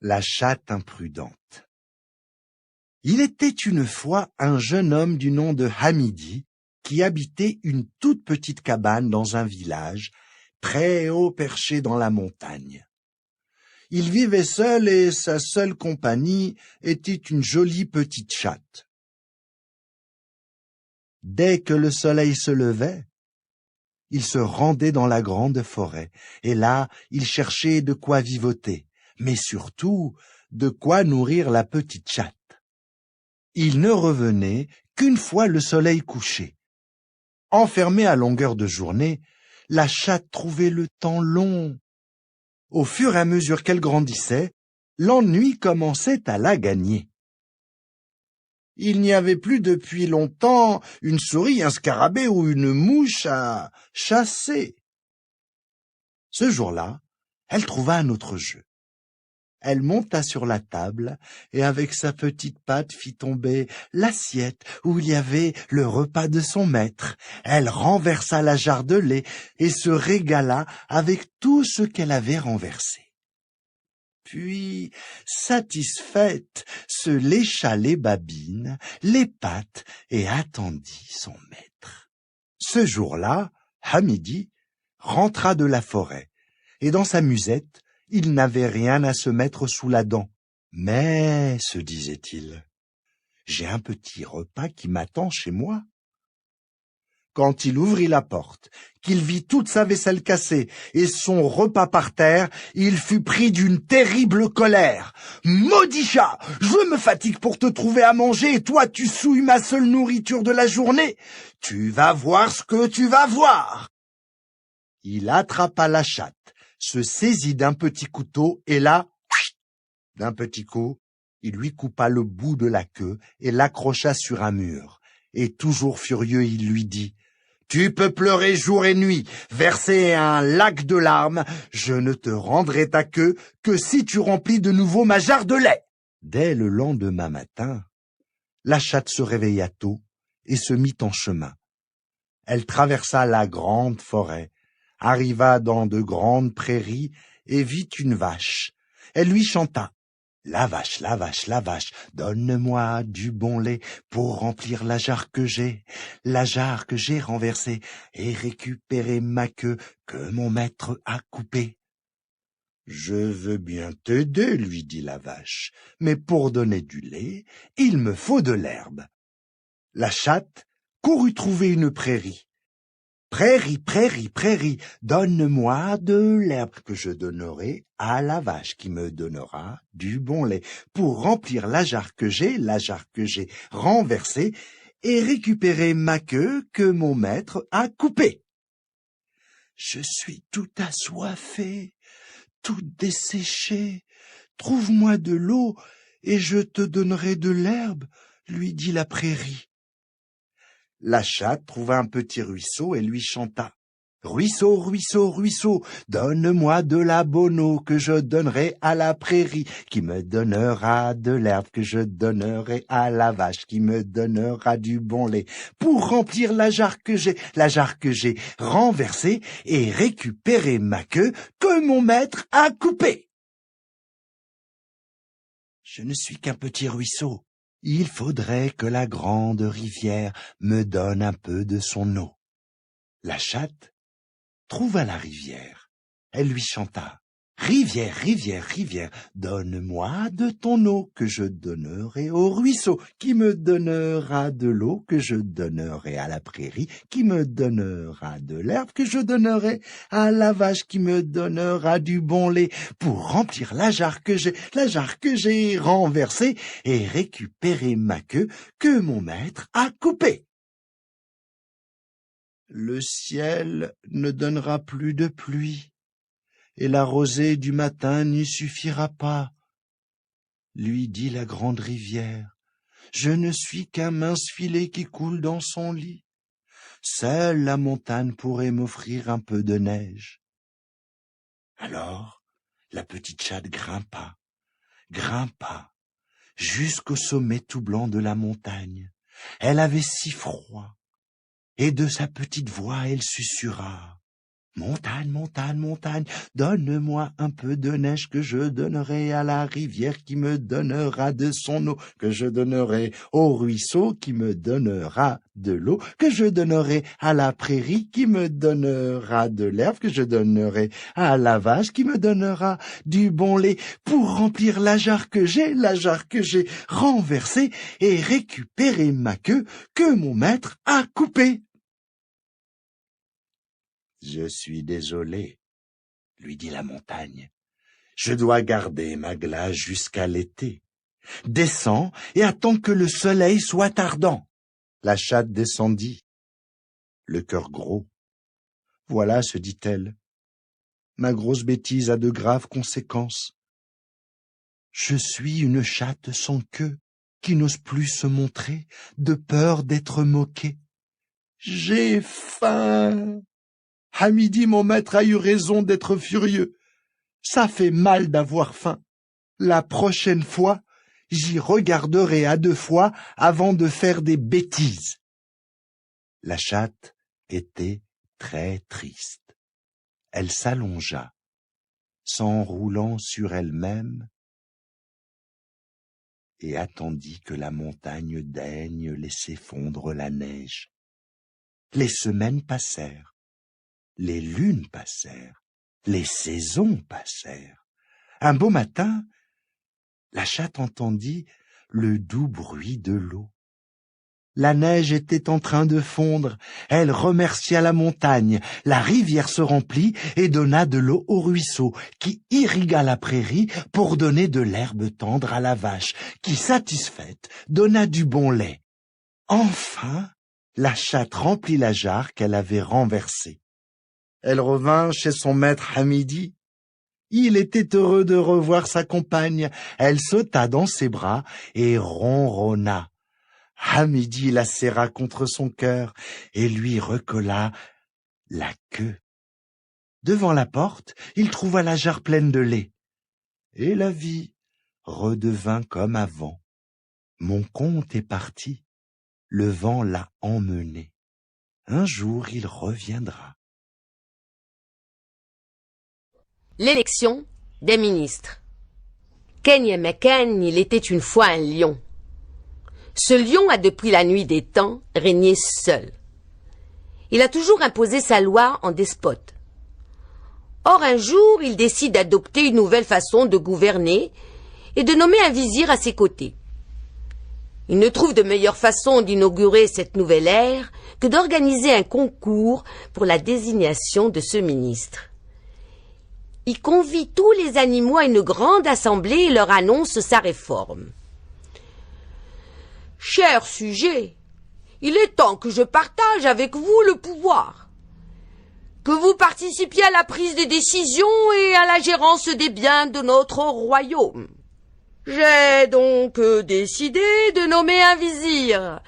La chatte imprudente. Il était une fois un jeune homme du nom de Hamidi qui habitait une toute petite cabane dans un village, très haut perché dans la montagne. Il vivait seul et sa seule compagnie était une jolie petite chatte. Dès que le soleil se levait, il se rendait dans la grande forêt, et là, il cherchait de quoi vivoter, mais surtout de quoi nourrir la petite chatte. Il ne revenait qu'une fois le soleil couché. Enfermée à longueur de journée, la chatte trouvait le temps long. Au fur et à mesure qu'elle grandissait, l'ennui commençait à la gagner. Il n'y avait plus depuis longtemps une souris, un scarabée ou une mouche à chasser. Ce jour-là, elle trouva un autre jeu. Elle monta sur la table et avec sa petite patte fit tomber l'assiette où il y avait le repas de son maître. Elle renversa la jarre de lait et se régala avec tout ce qu'elle avait renversé. Puis, satisfaite, se lécha les babines, les pattes et attendit son maître. Ce jour-là, Hamidi rentra de la forêt et dans sa musette, il n'avait rien à se mettre sous la dent. Mais, se disait-il, j'ai un petit repas qui m'attend chez moi. Quand il ouvrit la porte, qu'il vit toute sa vaisselle cassée et son repas par terre, il fut pris d'une terrible colère. « Maudit chat, je me fatigue pour te trouver à manger et toi tu souilles ma seule nourriture de la journée. Tu vas voir ce que tu vas voir !» Il attrapa la chatte, se saisit d'un petit couteau et là, d'un petit coup, il lui coupa le bout de la queue et l'accrocha sur un mur. Et toujours furieux, il lui dit « Tu peux pleurer jour et nuit, verser un lac de larmes, je ne te rendrai ta queue que si tu remplis de nouveau ma jarre de lait. » Dès le lendemain matin, la chatte se réveilla tôt et se mit en chemin. Elle traversa la grande forêt, arriva dans de grandes prairies et vit une vache. Elle lui chanta. La vache, donne-moi du bon lait pour remplir la jarre que j'ai renversée et récupérer ma queue que mon maître a coupée. Je veux bien t'aider, lui dit la vache, mais pour donner du lait, il me faut de l'herbe. La chatte courut trouver une prairie. Prairie, donne-moi de l'herbe que je donnerai à la vache qui me donnera du bon lait pour remplir la jarre que j'ai renversée et récupérer ma queue que mon maître a coupée. Je suis tout assoiffé, tout desséché. Trouve-moi de l'eau et je te donnerai de l'herbe, lui dit la prairie. La chatte trouva un petit ruisseau et lui chanta. Ruisseau, donne-moi de la bonne eau que je donnerai à la prairie, qui me donnera de l'herbe que je donnerai à la vache, qui me donnera du bon lait, pour remplir la jarre que j'ai renversée et récupérer ma queue que mon maître a coupée. Je ne suis qu'un petit ruisseau. Il faudrait que la grande rivière me donne un peu de son eau. La chatte trouva la rivière. Elle lui chanta. Rivière, donne-moi de ton eau que je donnerai au ruisseau, qui me donnera de l'eau que je donnerai à la prairie, qui me donnera de l'herbe que je donnerai à la vache, qui me donnera du bon lait pour remplir la jarre que j'ai renversée et récupérer ma queue que mon maître a coupée. Le ciel ne donnera plus de pluie, et la rosée du matin n'y suffira pas, lui dit la grande rivière. Je ne suis qu'un mince filet qui coule dans son lit. Seule la montagne pourrait m'offrir un peu de neige. Alors, la petite chatte grimpa, jusqu'au sommet tout blanc de la montagne. Elle avait si froid, et de sa petite voix elle susurra. Montagne, montagne, montagne, donne-moi un peu de neige que je donnerai à la rivière qui me donnera de son eau, que je donnerai au ruisseau qui me donnera de l'eau, que je donnerai à la prairie qui me donnera de l'herbe, que je donnerai à la vache qui me donnera du bon lait pour remplir la jarre que j'ai renversée et récupérer ma queue que mon maître a coupée. Je suis désolé, lui dit la montagne. Je dois garder ma glace jusqu'à l'été. Descends et attends que le soleil soit ardent. La chatte descendit, le cœur gros. Voilà, se dit-elle, ma grosse bêtise a de graves conséquences. Je suis une chatte sans queue qui n'ose plus se montrer de peur d'être moquée. J'ai faim. À midi, mon maître a eu raison d'être furieux. Ça fait mal d'avoir faim. La prochaine fois, j'y regarderai à 2 fois avant de faire des bêtises. La chatte était très triste. Elle s'allongea, s'enroulant sur elle-même, et attendit que la montagne daigne laisser fondre la neige. Les semaines passèrent. Les lunes passèrent, les saisons passèrent. Un beau matin, la chatte entendit le doux bruit de l'eau. La neige était en train de fondre. Elle remercia la montagne. La rivière se remplit et donna de l'eau au ruisseau, qui irrigua la prairie pour donner de l'herbe tendre à la vache, qui, satisfaite, donna du bon lait. Enfin, la chatte remplit la jarre qu'elle avait renversée. Elle revint chez son maître à midi. Il était heureux de revoir sa compagne. Elle sauta dans ses bras et ronronna. À midi, la serra contre son cœur et lui recolla la queue. Devant la porte, il trouva la jarre pleine de lait. Et la vie redevint comme avant. Mon conte est parti. Le vent l'a emmené. Un jour, il reviendra. L'élection des ministres. Kenya Mecken, il était une fois un lion. Ce lion a depuis la nuit des temps régné seul. Il a toujours imposé sa loi en despote. Or un jour, il décide d'adopter une nouvelle façon de gouverner et de nommer un vizir à ses côtés. Il ne trouve de meilleure façon d'inaugurer cette nouvelle ère que d'organiser un concours pour la désignation de ce ministre. Il convie tous les animaux à une grande assemblée et leur annonce sa réforme. « Chers sujets, il est temps que je partage avec vous le pouvoir, que vous participiez à la prise des décisions et à la gérance des biens de notre royaume. J'ai donc décidé de nommer un vizir.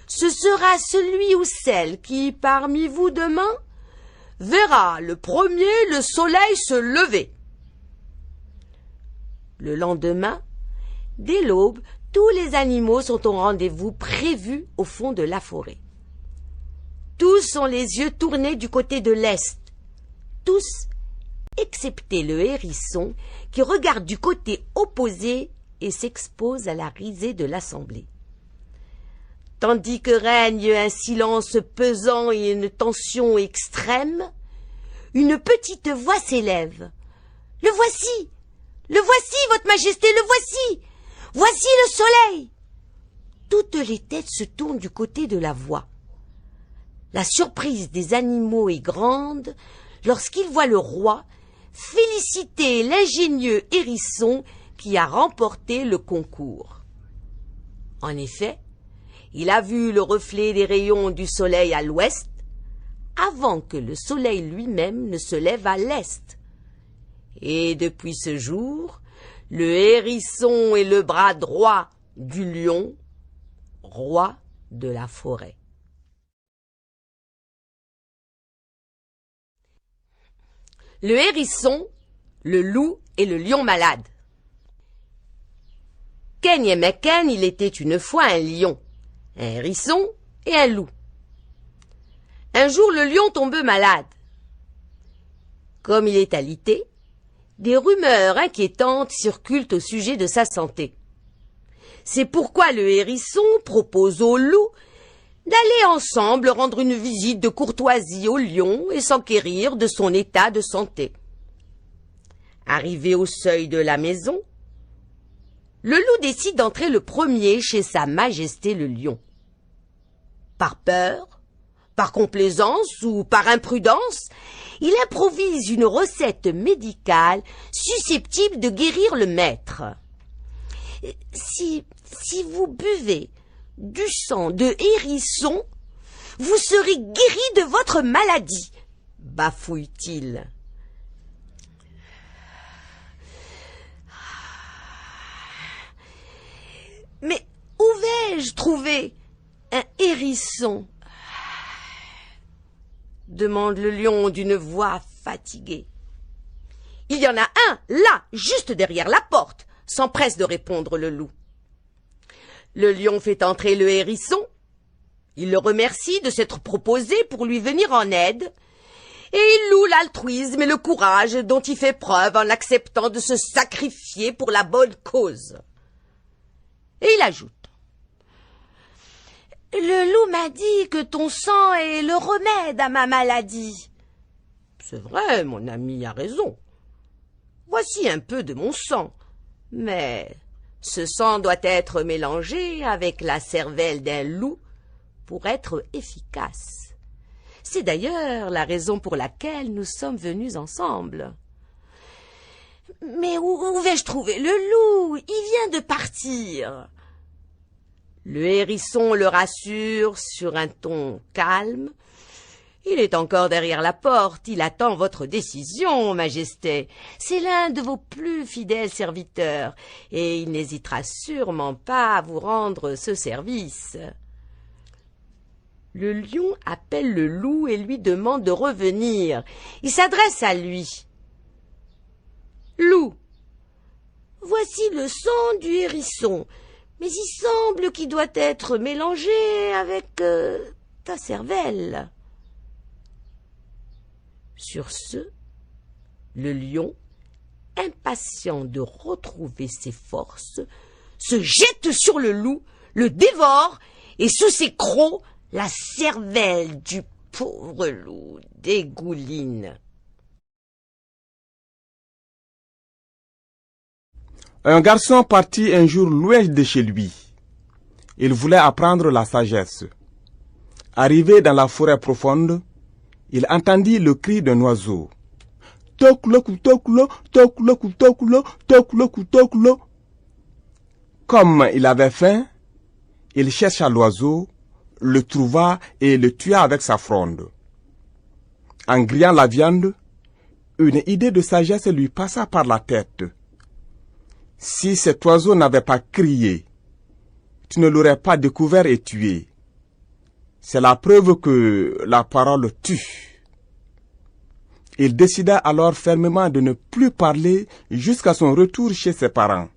Ce sera celui ou celle qui, parmi vous demain, verra le premier le soleil se lever. » Le lendemain, dès l'aube, tous les animaux sont au rendez-vous prévu au fond de la forêt. Tous ont les yeux tournés du côté de l'est. Tous, excepté le hérisson qui regarde du côté opposé et s'expose à la risée de l'assemblée. Tandis que règne un silence pesant et une tension extrême, une petite voix s'élève. « Le voici! Le voici, votre majesté, le voici! Voici le soleil !» Toutes les têtes se tournent du côté de la voix. La surprise des animaux est grande lorsqu'ils voient le roi féliciter l'ingénieux hérisson qui a remporté le concours. En effet, il a vu le reflet des rayons du soleil à l'ouest avant que le soleil lui-même ne se lève à l'est. Et depuis ce jour, le hérisson est le bras droit du lion, roi de la forêt. Le hérisson, le loup et le lion malade. Kenya Mecken, il était une fois un lion, un hérisson et un loup. Un jour, le lion tombe malade. Comme il est alité, des rumeurs inquiétantes circulent au sujet de sa santé. C'est pourquoi le hérisson propose au loup d'aller ensemble rendre une visite de courtoisie au lion et s'enquérir de son état de santé. Arrivé au seuil de la maison, le loup décide d'entrer le premier chez sa majesté le lion. Par peur, par complaisance ou par imprudence, il improvise une recette médicale susceptible de guérir le maître. Si vous buvez du sang de hérisson, vous serez guéri de votre maladie, bafouille-t-il. Mais où vais-je trouver un hérisson? Demande le lion d'une voix fatiguée. Il y en a un, là, juste derrière la porte, s'empresse de répondre le loup. Le lion fait entrer le hérisson. Il le remercie de s'être proposé pour lui venir en aide, et il loue l'altruisme et le courage dont il fait preuve en acceptant de se sacrifier pour la bonne cause. Et il ajoute: le loup m'a dit que ton sang est le remède à ma maladie. C'est vrai, mon ami a raison. Voici un peu de mon sang, mais ce sang doit être mélangé avec la cervelle d'un loup pour être efficace. C'est d'ailleurs la raison pour laquelle nous sommes venus ensemble. Mais où vais-je trouver le loup? Il vient de partir. Le hérisson le rassure sur un ton calme. Il est encore derrière la porte, il attend votre décision, Majesté. C'est l'un de vos plus fidèles serviteurs, et il n'hésitera sûrement pas à vous rendre ce service. Le lion appelle le loup et lui demande de revenir. Il s'adresse à lui. Loup, voici le sang du hérisson, mais il semble qu'il doit être mélangé avec ta cervelle. Sur ce, le lion, impatient de retrouver ses forces, se jette sur le loup, le dévore, et sous ses crocs, la cervelle du pauvre loup dégouline. Un garçon partit un jour loin de chez lui. Il voulait apprendre la sagesse. Arrivé dans la forêt profonde, il entendit le cri d'un oiseau. Toclo, toclo, toclo, toclo, toclo, toclo. Comme il avait faim, il chercha l'oiseau, le trouva et le tua avec sa fronde. En grillant la viande, une idée de sagesse lui passa par la tête. Si cet oiseau n'avait pas crié, tu ne l'aurais pas découvert et tué. C'est la preuve que la parole tue. Il décida alors fermement de ne plus parler jusqu'à son retour chez ses parents.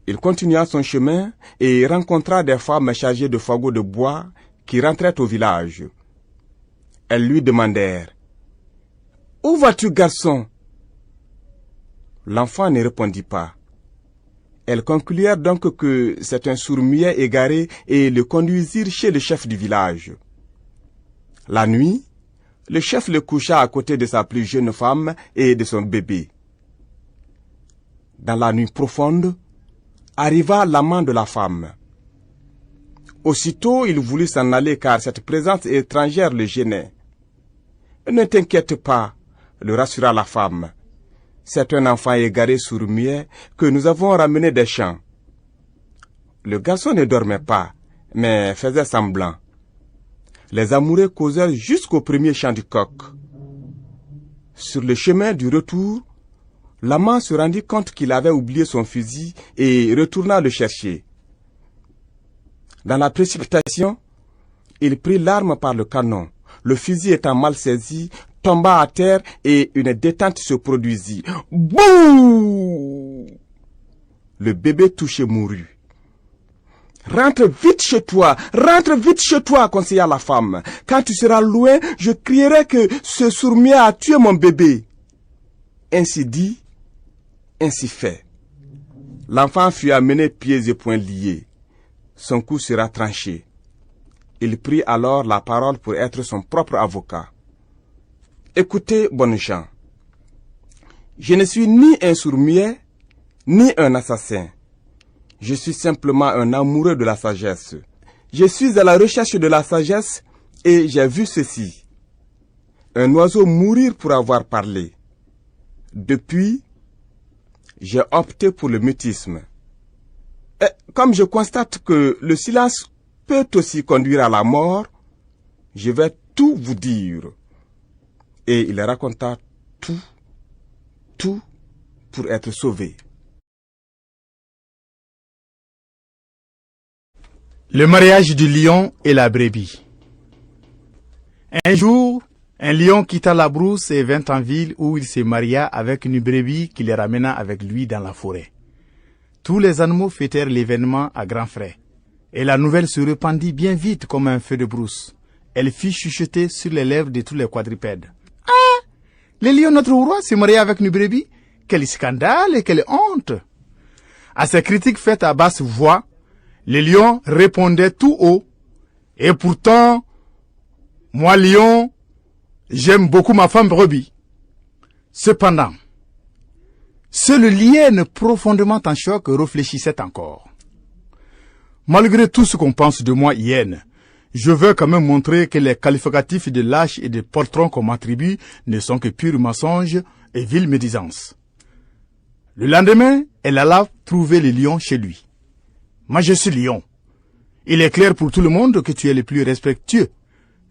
Il continua son chemin et rencontra des femmes chargées de fagots de bois qui rentraient au village. Elles lui demandèrent: « Où vas-tu, garçon ?» L'enfant ne répondit pas. Elles concluèrent donc que c'est un sourd-muet égaré et le conduisirent chez le chef du village. La nuit, le chef le coucha à côté de sa plus jeune femme et de son bébé. Dans la nuit profonde, arriva l'amant de la femme. Aussitôt, il voulut s'en aller car cette présence étrangère le gênait. « Ne t'inquiète pas, » le rassura la femme. « C'est un enfant égaré sourd-muet que nous avons ramené des champs. » Le garçon ne dormait pas, mais faisait semblant. Les amoureux causèrent jusqu'au premier chant du coq. Sur le chemin du retour, l'amant se rendit compte qu'il avait oublié son fusil et retourna le chercher. Dans la précipitation, il prit l'arme par le canon. Le fusil étant mal saisi, tomba à terre et une détente se produisit. Bouh! Le bébé touché mourut. Rentre vite chez toi, conseilla la femme. Quand tu seras loin, je crierai que ce sourd-muet a tué mon bébé. Ainsi dit, ainsi fait. L'enfant fut amené pieds et poings liés. Son cou sera tranché. Il prit alors la parole pour être son propre avocat. Écoutez, bonnes gens. Je ne suis ni un sourd-muet, ni un assassin. Je suis simplement un amoureux de la sagesse. Je suis à la recherche de la sagesse et j'ai vu ceci. Un oiseau mourir pour avoir parlé. Depuis, j'ai opté pour le mutisme. Et comme je constate que le silence peut aussi conduire à la mort, je vais tout vous dire. Et il raconta tout pour être sauvé. Le mariage du lion et la brebis. Un jour, un lion quitta la brousse et vint en ville où il se maria avec une brebis qui les ramena avec lui dans la forêt. Tous les animaux fêtèrent l'événement à grands frais. Et la nouvelle se répandit bien vite comme un feu de brousse. Elle fit chuchoter sur les lèvres de tous les quadrupèdes. « Ah! Le lion, notre roi, s'est marié avec une brebis? Quel scandale et quelle honte !» À ces critiques faites à basse voix, le lion répondait tout haut. « Et pourtant, moi, lion, j'aime beaucoup ma femme brebis. » Cependant, seule l'hyène profondément en choc réfléchissait encore. « Malgré tout ce qu'on pense de moi, hyène, je veux quand même montrer que les qualificatifs de lâche et de poltron qu'on m'attribue ne sont que purs mensonges et viles médisances. » Le lendemain, elle alla trouver le lion chez lui. « Moi, je suis lion. Il est clair pour tout le monde que tu es le plus respectueux,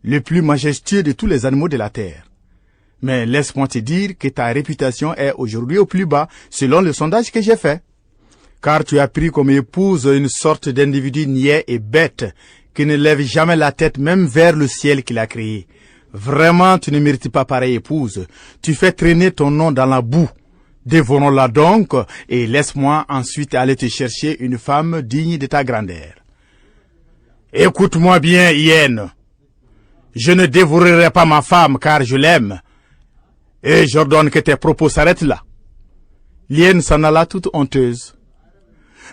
le plus majestueux de tous les animaux de la terre. Mais laisse-moi te dire que ta réputation est aujourd'hui au plus bas selon le sondage que j'ai fait. Car tu as pris comme épouse une sorte d'individu niais et bête qui ne lève jamais la tête même vers le ciel qu'il a créé. Vraiment, tu ne mérites pas pareille épouse. Tu fais traîner ton nom dans la boue. Dévorons-la donc et laisse-moi ensuite aller te chercher une femme digne de ta grandeur. Écoute-moi bien, hyène. Je ne dévorerai pas ma femme car je l'aime. Et j'ordonne que tes propos s'arrêtent là. » L'hyène s'en alla toute honteuse.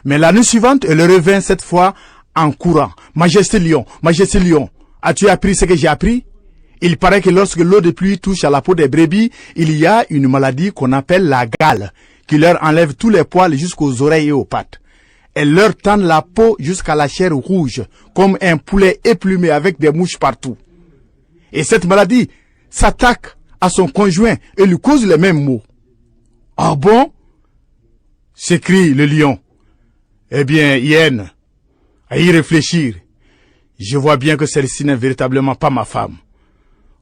Mais l'année suivante, elle revint cette fois en courant. « Majesté lion, as-tu appris ce que j'ai appris? Il paraît que lorsque l'eau de pluie touche à la peau des brebis, il y a une maladie qu'on appelle la gale, qui leur enlève tous les poils jusqu'aux oreilles et aux pattes. Elle leur tend la peau jusqu'à la chair rouge, comme un poulet éplumé avec des mouches partout. Et cette maladie s'attaque à son conjoint et lui cause les mêmes maux. »« Ah bon ?» s'écrie le lion. « Eh bien, hyène, à y réfléchir, je vois bien que celle-ci n'est véritablement pas ma femme.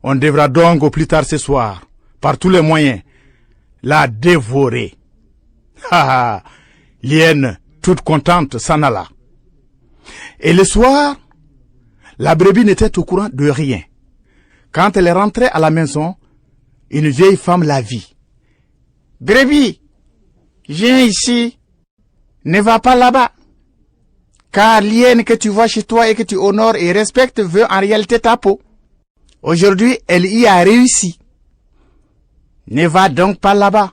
On devra donc au plus tard ce soir, par tous les moyens, la dévorer. » Ha ha. L'hyène, toute contente, s'en alla. Et le soir, la brebis n'était au courant de rien. Quand elle rentrait à la maison, une vieille femme la vit. « Brebis, viens ici, ne va pas là-bas, car l'hyène que tu vois chez toi et que tu honores et respectes veut en réalité ta peau. Aujourd'hui, elle y a réussi. Ne va donc pas là-bas,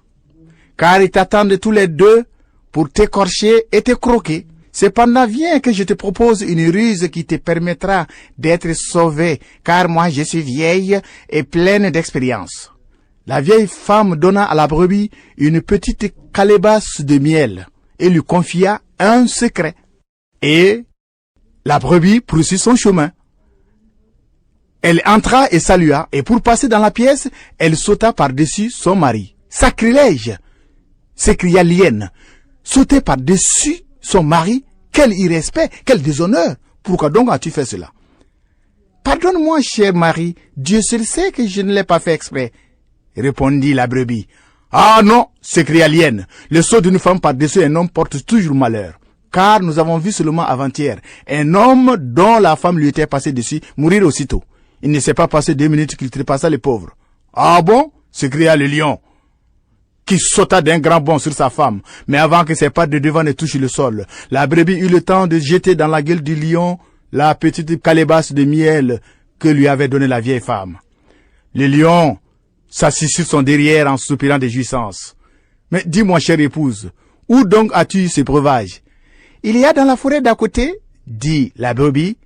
car ils t'attendent tous les deux pour t'écorcher et te croquer. Cependant, viens que je te propose une ruse qui te permettra d'être sauvé, car moi je suis vieille et pleine d'expérience. » La vieille femme donna à la brebis une petite calebasse de miel et lui confia un secret. Et la brebis poursuit son chemin. Elle entra et salua, et pour passer dans la pièce, elle sauta par-dessus son mari. « Sacrilège !» s'écria l'hyène. « Sauter par-dessus son mari? Quel irrespect, quel déshonneur! Pourquoi donc as-tu fait cela? »« Pardonne-moi, cher mari, Dieu seul sait que je ne l'ai pas fait exprès, » répondit la brebis. « Ah non !» s'écria l'hyène. « Le saut d'une femme par-dessus un homme porte toujours malheur. Car nous avons vu seulement avant-hier un homme dont la femme lui était passée dessus mourir aussitôt. Il ne s'est pas passé 2 minutes qu'il trépassa le pauvre. »« Ah bon ?» s'écria le lion. « qui sauta d'un grand bond sur sa femme. Mais avant que ses pattes de devant ne touchent le sol, la brebis eut le temps de jeter dans la gueule du lion la petite calebasse de miel que lui avait donnée la vieille femme. Le lion s'assit sur son derrière en soupirant de jouissance. « Mais dis-moi, chère épouse, où donc as-tu eu ce breuvage ?»« Il y a dans la forêt d'à côté, dit la brebis,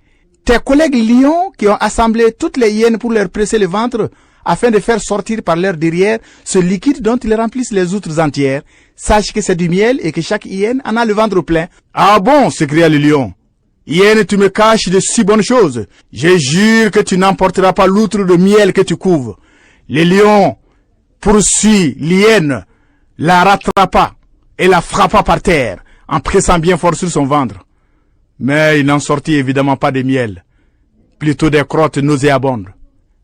tes collègues lions qui ont assemblé toutes les hyènes pour leur presser le ventre afin de faire sortir par leur derrière ce liquide dont ils remplissent les outres entières. Sache que c'est du miel et que chaque hyène en a le ventre plein. »« Ah bon ?» s'écria le lion. « Hyène, tu me caches de si bonnes choses. Je jure que tu n'emporteras pas l'outre de miel que tu couves. » Le lion poursuit l'hyène, la rattrapa et la frappa par terre en pressant bien fort sur son ventre. Mais il n'en sortit évidemment pas de miel, plutôt des crottes nauséabondes.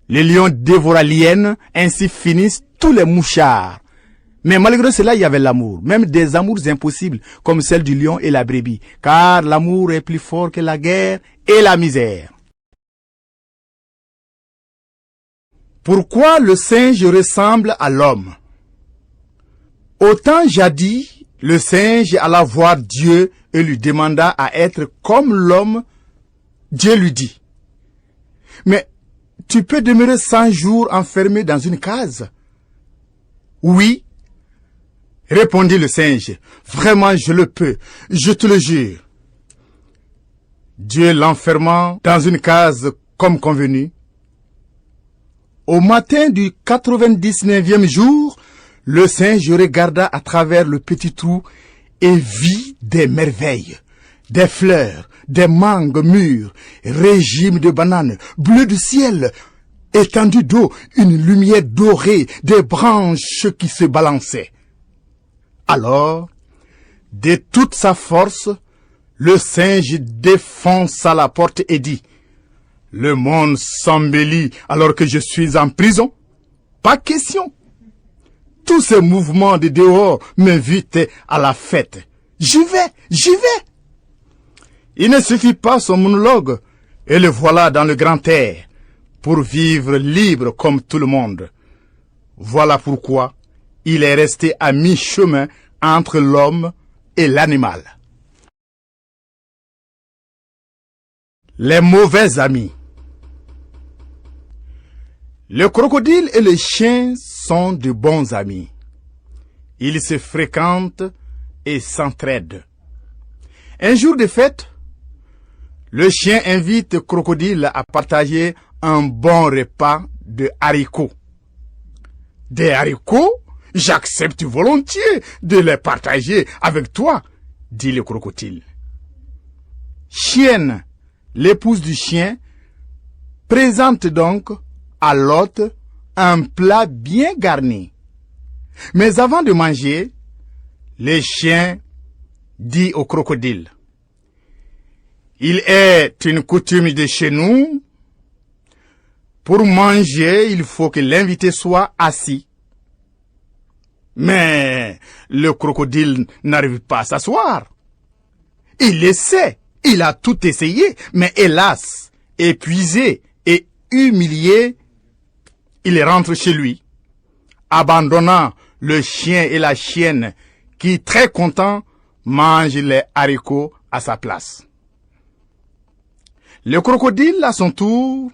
Le lion dévora l'hyène, ainsi finissent tous les mouchards. Mais malgré cela, il y avait l'amour, même des amours impossibles, comme celle du lion et la brebis, car l'amour est plus fort que la guerre et la misère. Pourquoi le singe ressemble à l'homme? Autant jadis, le singe alla voir Dieu et lui demanda à être comme l'homme. Dieu lui dit, « Mais tu peux demeurer 100 jours enfermé dans une case? » « Oui, répondit le singe, « vraiment je le peux, je te le jure. » Dieu l'enferma dans une case comme convenu. Au matin du 99e jour, le singe regarda à travers le petit trou et vit des merveilles, des fleurs, des mangues mûres, régimes de bananes, bleu du ciel, étendue d'eau, une lumière dorée, des branches qui se balançaient. Alors, de toute sa force, le singe défonça la porte et dit, « Le monde s'embellit alors que je suis en prison? Pas question. Tous ces mouvements de dehors m'invitent à la fête. J'y vais. » Il ne suffit pas son monologue, et le voilà dans le grand air, pour vivre libre comme tout le monde. Voilà pourquoi il est resté à mi-chemin entre l'homme et l'animal. Les mauvais amis. Le crocodile et le chien sont de bons amis. Ils se fréquentent et s'entraident. Un jour de fête, le chien invite le crocodile à partager un bon repas de haricots. Des haricots? J'accepte volontiers de les partager avec toi, dit le crocodile. Chienne, l'épouse du chien, présente donc à l'hôte un plat bien garni. Mais avant de manger, le chien dit au crocodile, « Il est une coutume de chez nous. Pour manger, il faut que l'invité soit assis. » Mais le crocodile n'arrive pas à s'asseoir. Il essaie, il a tout essayé, mais hélas, épuisé et humilié, il rentre chez lui, abandonnant le chien et la chienne qui, très contents, mangent les haricots à sa place. Le crocodile, à son tour,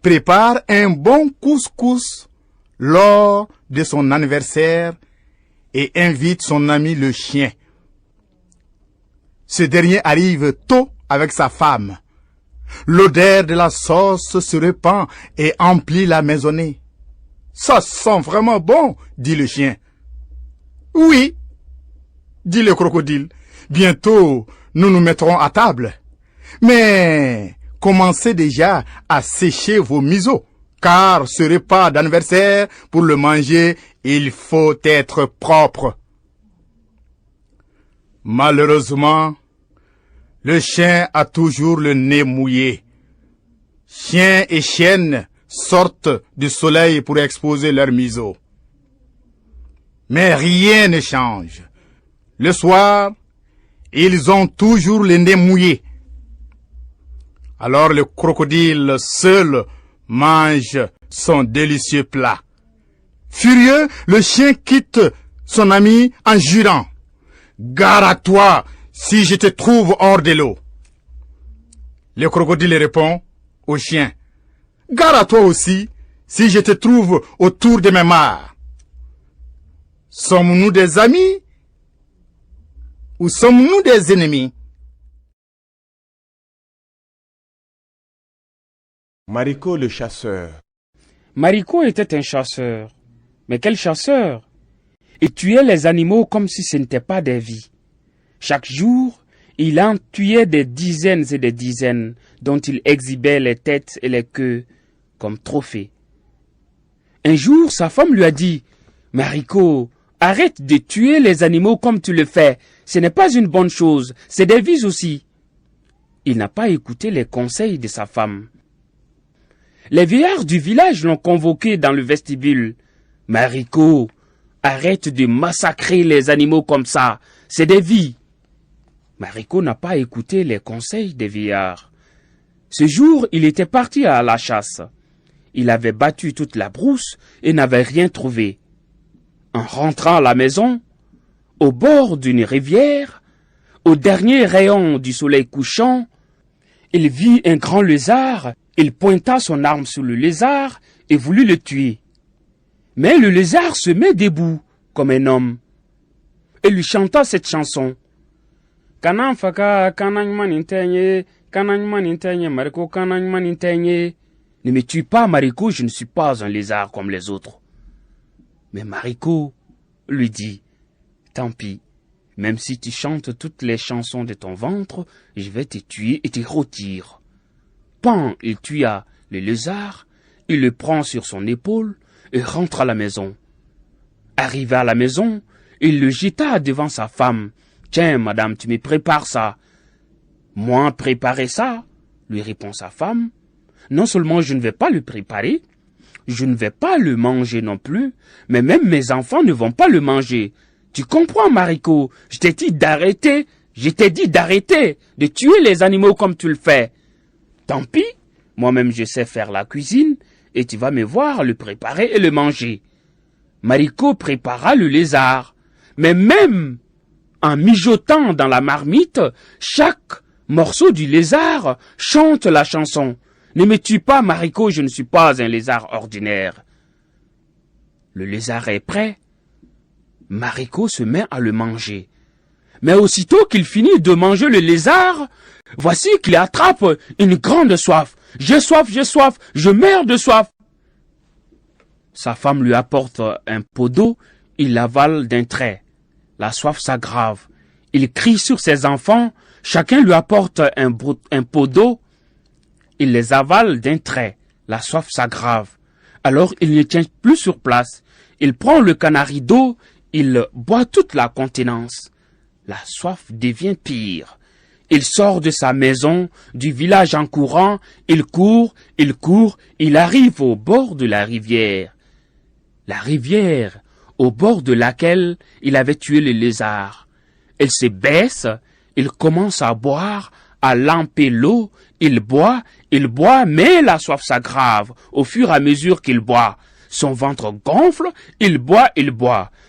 prépare un bon couscous lors de son anniversaire et invite son ami le chien. Ce dernier arrive tôt avec sa femme. L'odeur de la sauce se répand et emplit la maisonnée. « Ça sent vraiment bon, » dit le chien. « Oui, » dit le crocodile. « Bientôt, nous nous mettrons à table. Mais commencez déjà à sécher vos museaux, car ce repas d'anniversaire, pour le manger, il faut être propre. » Malheureusement, le chien a toujours le nez mouillé. Chien et chienne sortent du soleil pour exposer leurs museaux. Mais rien ne change. Le soir, ils ont toujours le nez mouillé. Alors le crocodile seul mange son délicieux plat. Furieux, le chien quitte son ami en jurant: « Gare à toi si je te trouve hors de l'eau. » Le crocodile répond au chien: « Gare à toi aussi si je te trouve autour de mes mares. » Sommes-nous des amis ou sommes-nous des ennemis? Marico le chasseur. Marico était un chasseur. Mais quel chasseur! Il tuait les animaux comme si ce n'était pas des vies. Chaque jour, il en tuait des dizaines et des dizaines, dont il exhibait les têtes et les queues comme trophées. Un jour, sa femme lui a dit: « Marico, arrête de tuer les animaux comme tu le fais. Ce n'est pas une bonne chose, c'est des vies aussi. » Il n'a pas écouté les conseils de sa femme. Les vieillards du village l'ont convoqué dans le vestibule. « Marico, arrête de massacrer les animaux comme ça, c'est des vies. » Marico n'a pas écouté les conseils des vieillards. Ce jour, il était parti à la chasse. Il avait battu toute la brousse et n'avait rien trouvé. En rentrant à la maison, au bord d'une rivière, au dernier rayon du soleil couchant, il vit un grand lézard. Il pointa son arme sur le lézard et voulut le tuer. Mais le lézard se met debout comme un homme et lui chanta cette chanson. Kanan faka kanan manintenye, kanan manintenye, Marico kanan manintenye. Ne me tue pas, Marico, je ne suis pas un lézard comme les autres. Mais Marico lui dit: tant pis, même si tu chantes toutes les chansons de ton ventre, je vais te tuer et te rôtir. Pan, il tua le lézard, il le prend sur son épaule et rentre à la maison. Arrivé à la maison, il le jeta devant sa femme. « Tiens, madame, tu me prépares ça. »« Moi, préparer ça ?» lui répond sa femme. « Non seulement je ne vais pas le préparer, je ne vais pas le manger non plus, mais même mes enfants ne vont pas le manger. Tu comprends, Marico? Je t'ai dit d'arrêter, de tuer les animaux comme tu le fais. Tant pis, moi-même je sais faire la cuisine, et tu vas me voir le préparer et le manger. » Marico prépara le lézard, mais même en mijotant dans la marmite, chaque morceau du lézard chante la chanson. « Ne me tue pas, Marico, je ne suis pas un lézard ordinaire. » Le lézard est prêt. Marico se met à le manger. Mais aussitôt qu'il finit de manger le lézard, voici qu'il attrape une grande soif. « J'ai soif, je meurs de soif. » Sa femme lui apporte un pot d'eau, il l'avale d'un trait. La soif s'aggrave. Il crie sur ses enfants, chacun lui apporte un pot d'eau, il les avale d'un trait. La soif s'aggrave. Alors il ne tient plus sur place. Il prend le canari d'eau, il boit toute la contenance. La soif devient pire. Il sort de sa maison, du village en courant, il court, il arrive au bord de la rivière. La rivière, au bord de laquelle il avait tué le lézard. Elle se baisse, il commence à boire, à lamper l'eau, il boit, mais la soif s'aggrave au fur et à mesure qu'il boit. Son ventre gonfle, il boit.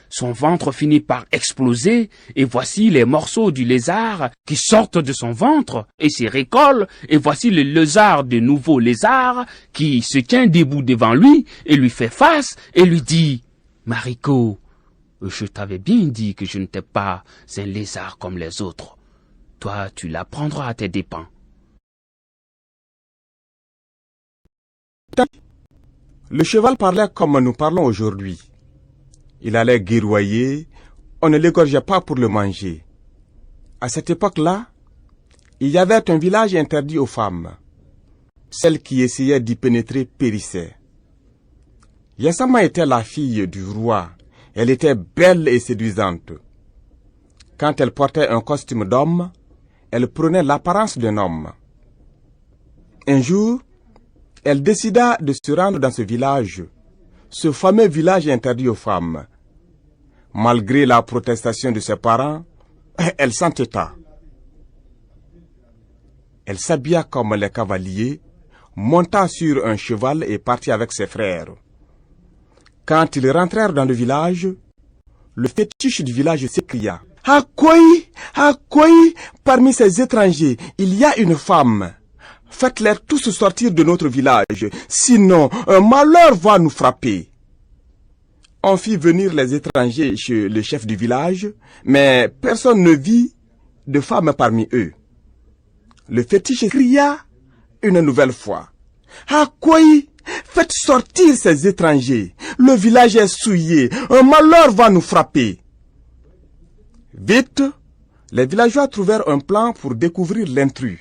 Son ventre finit par exploser, et voici les morceaux du lézard qui sortent de son ventre et se recollent, et voici le lézard de nouveau lézard qui se tient debout devant lui et lui fait face et lui dit: « Marico, je t'avais bien dit que je n'étais pas un lézard comme les autres. Toi, tu l'apprendras à tes dépens. » Le cheval parlait comme nous parlons aujourd'hui. Il allait guerroyer, on ne l'égorgeait pas pour le manger. À cette époque-là, il y avait un village interdit aux femmes. Celles qui essayaient d'y pénétrer périssaient. Yassama était la fille du roi. Elle était belle et séduisante. Quand elle portait un costume d'homme, elle prenait l'apparence d'un homme. Un jour, elle décida de se rendre dans ce village, ce fameux village interdit aux femmes. Malgré la protestation de ses parents, elle s'entêta. Elle s'habilla comme les cavaliers, monta sur un cheval et partit avec ses frères. Quand ils rentrèrent dans le village, le fétiche du village s'écria. À quoi, parmi ces étrangers, il y a une femme. Faites-les tous sortir de notre village, sinon un malheur va nous frapper. On fit venir les étrangers chez le chef du village, mais personne ne vit de femme parmi eux. Le fétiche cria une nouvelle fois. À quoi, faites sortir ces étrangers, le village est souillé, un malheur va nous frapper. Vite, les villageois trouvèrent un plan pour découvrir l'intrus.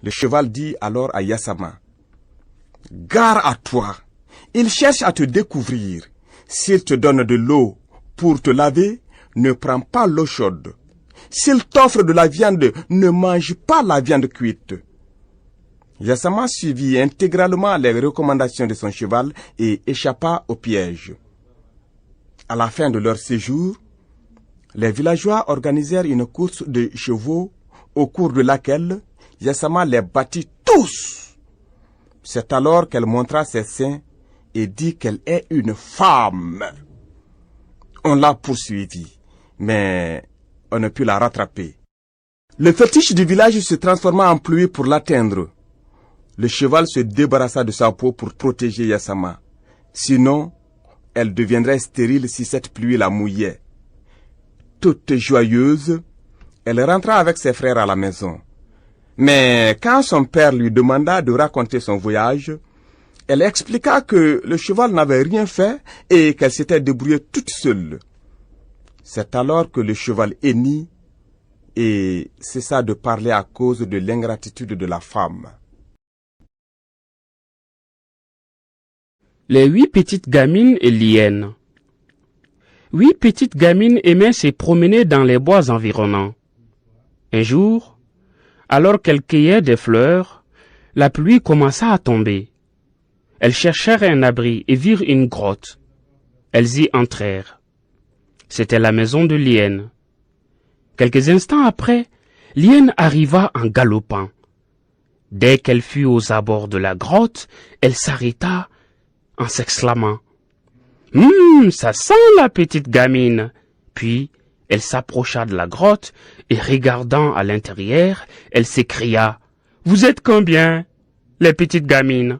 Le cheval dit alors à Yassama, « Gare à toi, il cherche à te découvrir. S'il te donne de l'eau pour te laver, ne prends pas l'eau chaude. S'il t'offre de la viande, ne mange pas la viande cuite. » Yassama suivit intégralement les recommandations de son cheval et échappa au piège. À la fin de leur séjour, les villageois organisèrent une course de chevaux au cours de laquelle Yassama les battit tous. C'est alors qu'elle montra ses seins et dit qu'elle est une femme. On l'a poursuivie, mais on ne put la rattraper. Le fétiche du village se transforma en pluie pour l'atteindre. Le cheval se débarrassa de sa peau pour protéger Yassama. Sinon, elle deviendrait stérile si cette pluie la mouillait. Toute joyeuse, elle rentra avec ses frères à la maison. Mais quand son père lui demanda de raconter son voyage, elle expliqua que le cheval n'avait rien fait et qu'elle s'était débrouillée toute seule. C'est alors que le cheval hennit et cessa de parler à cause de l'ingratitude de la femme. Les 8 petites gamines et l'hyène. 8 petites gamines aimaient se promener dans les bois environnants. Un jour, alors qu'elles cueillaient des fleurs, la pluie commença à tomber. Elles cherchèrent un abri et virent une grotte. Elles y entrèrent. C'était la maison de l'hyène. Quelques instants après, l'hyène arriva en galopant. Dès qu'elle fut aux abords de la grotte, elle s'arrêta en s'exclamant « ça sent la petite gamine !» Puis, elle s'approcha de la grotte et regardant à l'intérieur, elle s'écria « Vous êtes combien, les petites gamines ?»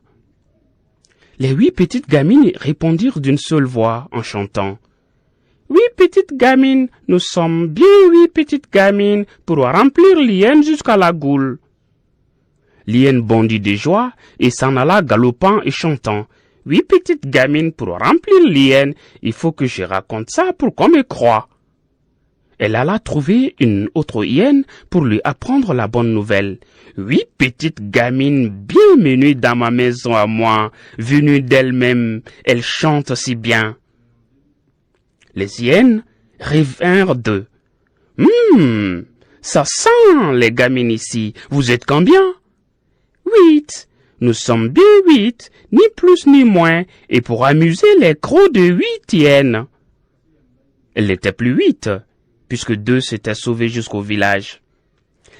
Les 8 petites gamines répondirent d'une seule voix en chantant « 8 petites gamines, nous sommes bien 8 petites gamines pour remplir l'hyène jusqu'à la goule. » L'hyène bondit de joie et s'en alla galopant et chantant « 8 petites gamines pour remplir l'hyène, il faut que je raconte ça pour qu'on me croie. » Elle alla trouver une autre hyène pour lui apprendre la bonne nouvelle. 8 petites gamines bien menues dans ma maison à moi, venues d'elles-mêmes, elles chantent si bien. Les hyènes revinrent d'eux. Ça sent les gamines ici, vous êtes combien? 8. Nous sommes bien 8, ni plus ni moins, et pour amuser les crocs de 8 hyènes. Elles n'étaient plus 8, puisque 2 s'étaient sauvés jusqu'au village.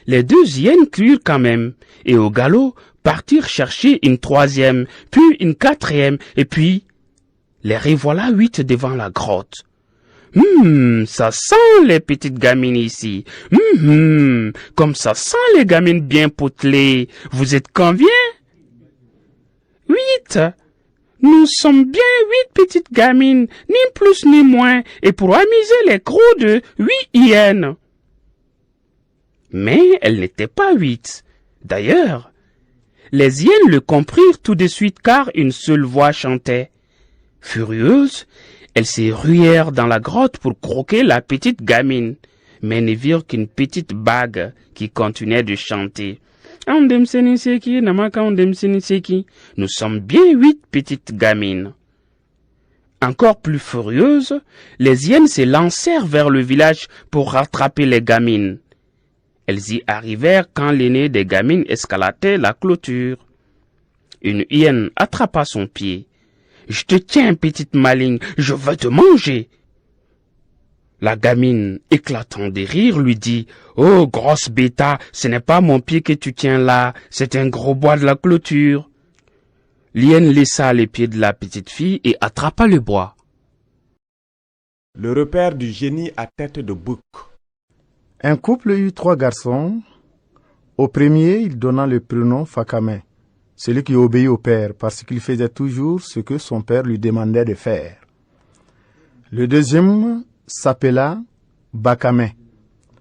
Les 2 hyènes crurent quand même, et au galop partirent chercher une 3e, puis une 4e, et puis les revoilà 8 devant la grotte. Ça sent les petites gamines ici. Comme ça sent les gamines bien potelées. Vous êtes combien? 8. Nous sommes bien 8 petites gamines, ni plus ni moins, et pour amuser les crocs de 8 hyènes. Mais elles n'étaient pas 8. D'ailleurs, les hyènes le comprirent tout de suite car une seule voix chantait. Furieuses, elles se ruèrent dans la grotte pour croquer la petite gamine, mais ne virent qu'une petite bague qui continuait de chanter. Nous sommes bien 8 petites gamines. Encore plus furieuses, les hyènes se lancèrent vers le village pour rattraper les gamines. Elles y arrivèrent quand l'aînée des gamines escaladait la clôture. Une hyène attrapa son pied. « Je te tiens, petite maligne, je veux te manger !» La gamine, éclatant de rire, lui dit « Oh, grosse bêta, ce n'est pas mon pied que tu tiens là, c'est un gros bois de la clôture. » L'hyène laissa les pieds de la petite fille et attrapa le bois. Le repère du génie à tête de bouc. Un couple eut 3 garçons. Au premier, il donna le prénom Fakame, celui qui obéit au père, parce qu'il faisait toujours ce que son père lui demandait de faire. Le deuxième s'appela Bakame,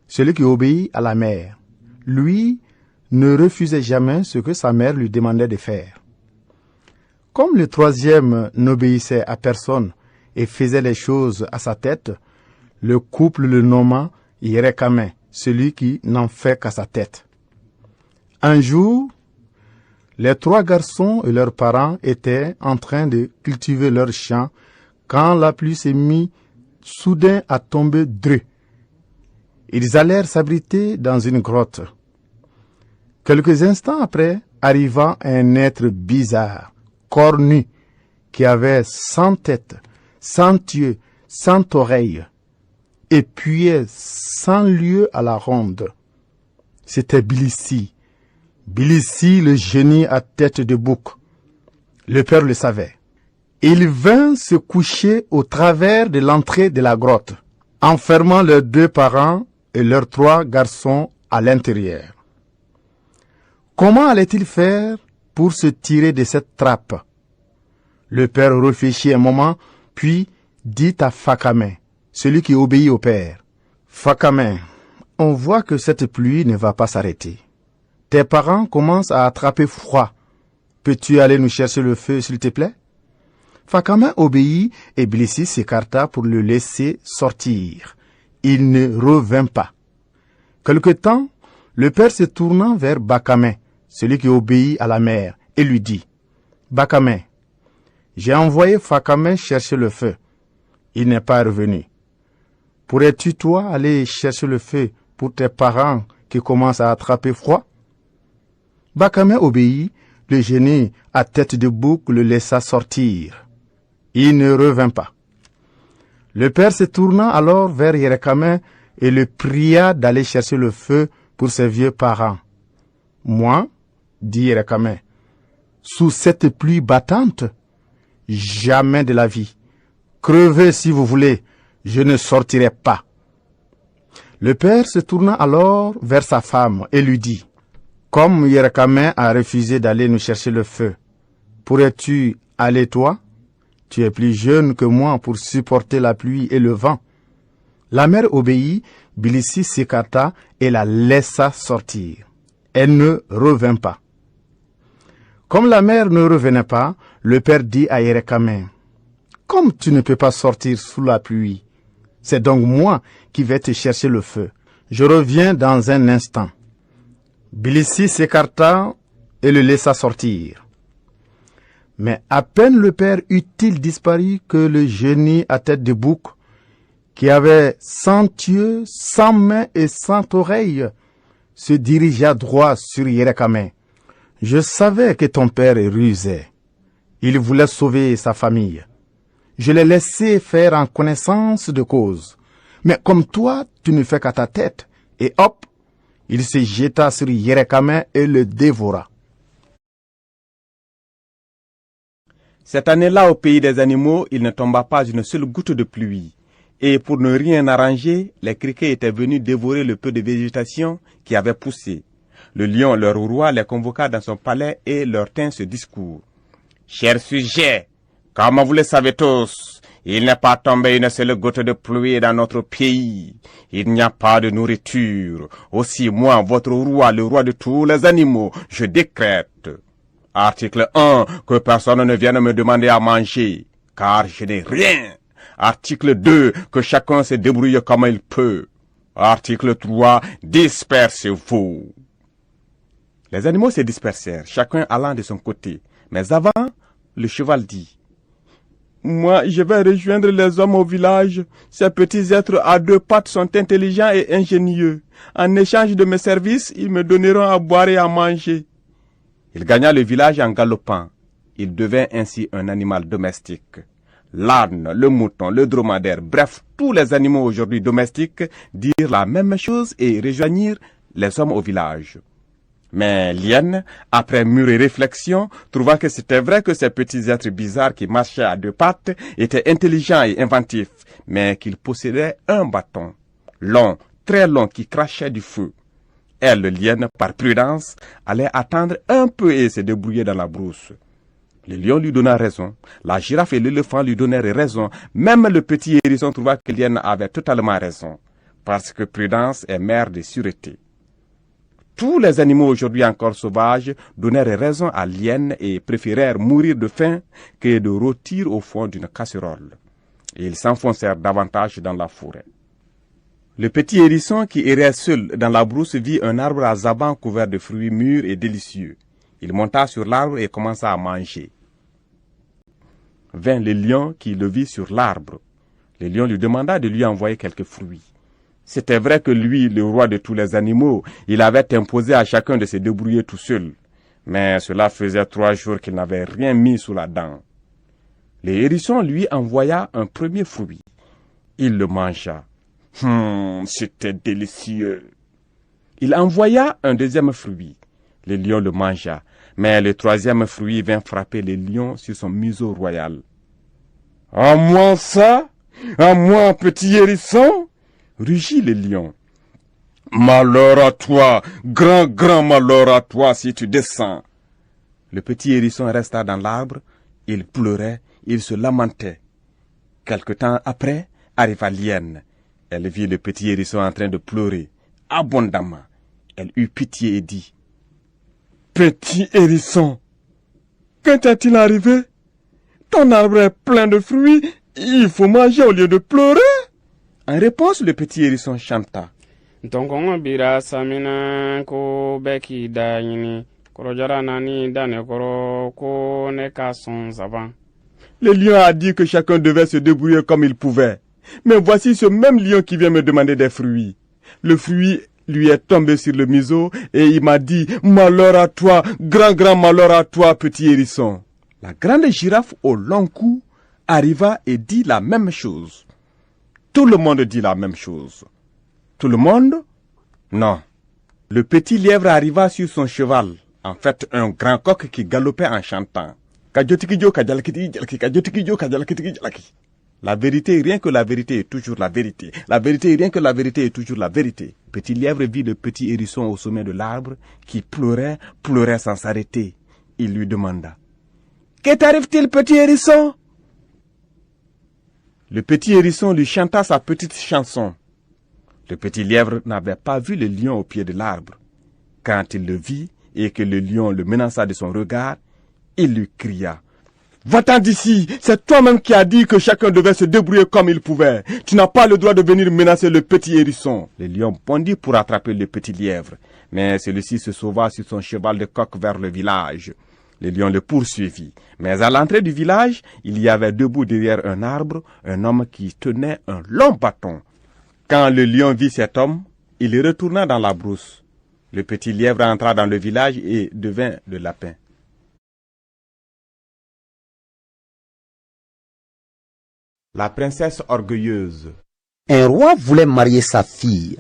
celui qui obéit à la mère. Lui ne refusait jamais ce que sa mère lui demandait de faire. Comme le troisième n'obéissait à personne et faisait les choses à sa tête, le couple le nomma Yerekame, celui qui n'en fait qu'à sa tête. Un jour, les 3 garçons et leurs parents étaient en train de cultiver leurs champs quand la pluie s'est mise soudain à tomber dreux. Ils allèrent s'abriter dans une grotte. Quelques instants après, arriva un être bizarre, cornu, qui avait 100 têtes, 100 yeux, 100 oreilles, et puait 100 lieues à la ronde. C'était Bilissi. Bilissi, le génie à tête de bouc. Le père le savait. Il vint se coucher au travers de l'entrée de la grotte, enfermant leurs 2 parents et leurs 3 garçons à l'intérieur. Comment allait-il faire pour se tirer de cette trappe? Le père réfléchit un moment, puis dit à Fakame, celui qui obéit au père: Fakame, on voit que cette pluie ne va pas s'arrêter. Tes parents commencent à attraper froid. Peux-tu aller nous chercher le feu, s'il te plaît? Fakame obéit et Bilissi s'écarta pour le laisser sortir. Il ne revint pas. Quelque temps, le père se tourna vers Bakame, celui qui obéit à la mère, et lui dit: Bakame, j'ai envoyé Fakame chercher le feu. Il n'est pas revenu. Pourrais-tu, toi, aller chercher le feu pour tes parents qui commencent à attraper froid? Bakame obéit, le génie à tête de bouc le laissa sortir. Il ne revint pas. Le père se tourna alors vers Yerekame et le pria d'aller chercher le feu pour ses vieux parents. Moi, dit Yerekame, sous cette pluie battante, jamais de la vie. Crevez si vous voulez, je ne sortirai pas. Le père se tourna alors vers sa femme et lui dit: Comme Yerekame a refusé d'aller nous chercher le feu, pourrais-tu aller toi? Tu es plus jeune que moi pour supporter la pluie et le vent. La mère obéit, Bilissi s'écarta et la laissa sortir. Elle ne revint pas. Comme la mère ne revenait pas, le père dit à Yerekame: Comme tu ne peux pas sortir sous la pluie, c'est donc moi qui vais te chercher le feu. Je reviens dans un instant. Bilissi s'écarta et le laissa sortir. Mais à peine le père eut-il disparu que le génie à tête de bouc, qui avait 100 yeux, 100 mains et 100 oreilles, se dirigea droit sur Yerekame. Je savais que ton père rusait. Il voulait sauver sa famille. Je l'ai laissé faire en connaissance de cause. Mais comme toi, tu ne fais qu'à ta tête. Et hop, il se jeta sur Yerekame et le dévora. Cette année-là, au pays des animaux, il ne tomba pas une seule goutte de pluie. Et pour ne rien arranger, les criquets étaient venus dévorer le peu de végétation qui avait poussé. Le lion, leur roi, les convoqua dans son palais et leur tint ce discours. Chers sujets, comme vous le savez tous, il n'est pas tombé une seule goutte de pluie dans notre pays. Il n'y a pas de nourriture. Aussi, moi, votre roi, le roi de tous les animaux, je décrète. Article 1, que personne ne vienne me demander à manger, car je n'ai rien. Article 2, que chacun se débrouille comme il peut. Article 3, dispersez-vous. Les animaux se dispersèrent, chacun allant de son côté. Mais avant, le cheval dit: Moi, je vais rejoindre les hommes au village. Ces petits êtres à 2 pattes sont intelligents et ingénieux. En échange de mes services, ils me donneront à boire et à manger. Il gagna le village en galopant. Il devint ainsi un animal domestique. L'âne, le mouton, le dromadaire, bref, tous les animaux aujourd'hui domestiques dirent la même chose et rejoignirent les hommes au village. Mais l'hyène, après mûre réflexion, trouvant que c'était vrai que ces petits êtres bizarres qui marchaient à deux pattes étaient intelligents et inventifs, mais qu'ils possédaient un bâton, long, très long, qui crachait du feu. Elle, l'hyène, par prudence, allait attendre un peu et se débrouiller dans la brousse. Le lion lui donna raison, la girafe et l'éléphant lui donnèrent raison, même le petit hérisson trouva que l'hyène avait totalement raison, parce que prudence est mère de sûreté. Tous les animaux aujourd'hui encore sauvages donnèrent raison à l'hyène et préférèrent mourir de faim que de rôtir au fond d'une casserole. Et ils s'enfoncèrent davantage dans la forêt. Le petit hérisson qui errait seul dans la brousse vit un arbre à zaban couvert de fruits mûrs et délicieux. Il monta sur l'arbre et commença à manger. Vint le lion qui le vit sur l'arbre. Le lion lui demanda de lui envoyer quelques fruits. C'était vrai que lui, le roi de tous les animaux, il avait imposé à chacun de se débrouiller tout seul. Mais cela faisait 3 jours qu'il n'avait rien mis sous la dent. Le hérisson lui envoya un premier fruit. Il le mangea. C'était délicieux. Il envoya un deuxième fruit. Le lion le mangea. Mais le troisième fruit vint frapper le lion sur son museau royal. « À moi ça? À moi, petit hérisson ?» rugit le lion. « Malheur à toi, grand malheur à toi si tu descends. » Le petit hérisson resta dans l'arbre, il pleurait, il se lamentait. Quelque temps après, arriva l'hyène. Elle vit le petit hérisson en train de pleurer, abondamment. Elle eut pitié et dit, « Petit hérisson, quand est-il arrivé? Ton arbre est plein de fruits, il faut manger au lieu de pleurer. » En réponse, le petit hérisson chanta. Ntongongo bira samina ko beki da yini korojara nani dane koro ko ne ka son zaban. Le lion a dit que chacun devait se débrouiller comme il pouvait. Mais voici ce même lion qui vient me demander des fruits. Le fruit lui est tombé sur le museau et il m'a dit « Malheur à toi, grand malheur à toi, petit hérisson. » La grande girafe au long cou arriva et dit la même chose. Tout le monde dit la même chose. Tout le monde? Non. Le petit lièvre arriva sur son cheval, en fait un grand coq qui galopait en chantant. La vérité, rien que la vérité est toujours la vérité. La vérité, rien que la vérité est toujours la vérité. Petit lièvre vit le petit hérisson au sommet de l'arbre qui pleurait sans s'arrêter. Il lui demanda, « Que t'arrive-t-il, petit hérisson ?» Le petit hérisson lui chanta sa petite chanson. Le petit lièvre n'avait pas vu le lion au pied de l'arbre. Quand il le vit et que le lion le menaça de son regard, il lui cria, « Va-t'en d'ici, c'est toi-même qui as dit que chacun devait se débrouiller comme il pouvait. Tu n'as pas le droit de venir menacer le petit hérisson. » Le lion bondit pour attraper le petit lièvre, mais celui-ci se sauva sur son cheval de coq vers le village. Le lion le poursuivit, mais à l'entrée du village, il y avait debout derrière un arbre un homme qui tenait un long bâton. Quand le lion vit cet homme, il retourna dans la brousse. Le petit lièvre entra dans le village et devint le lapin. La princesse orgueilleuse. Un roi voulait marier sa fille,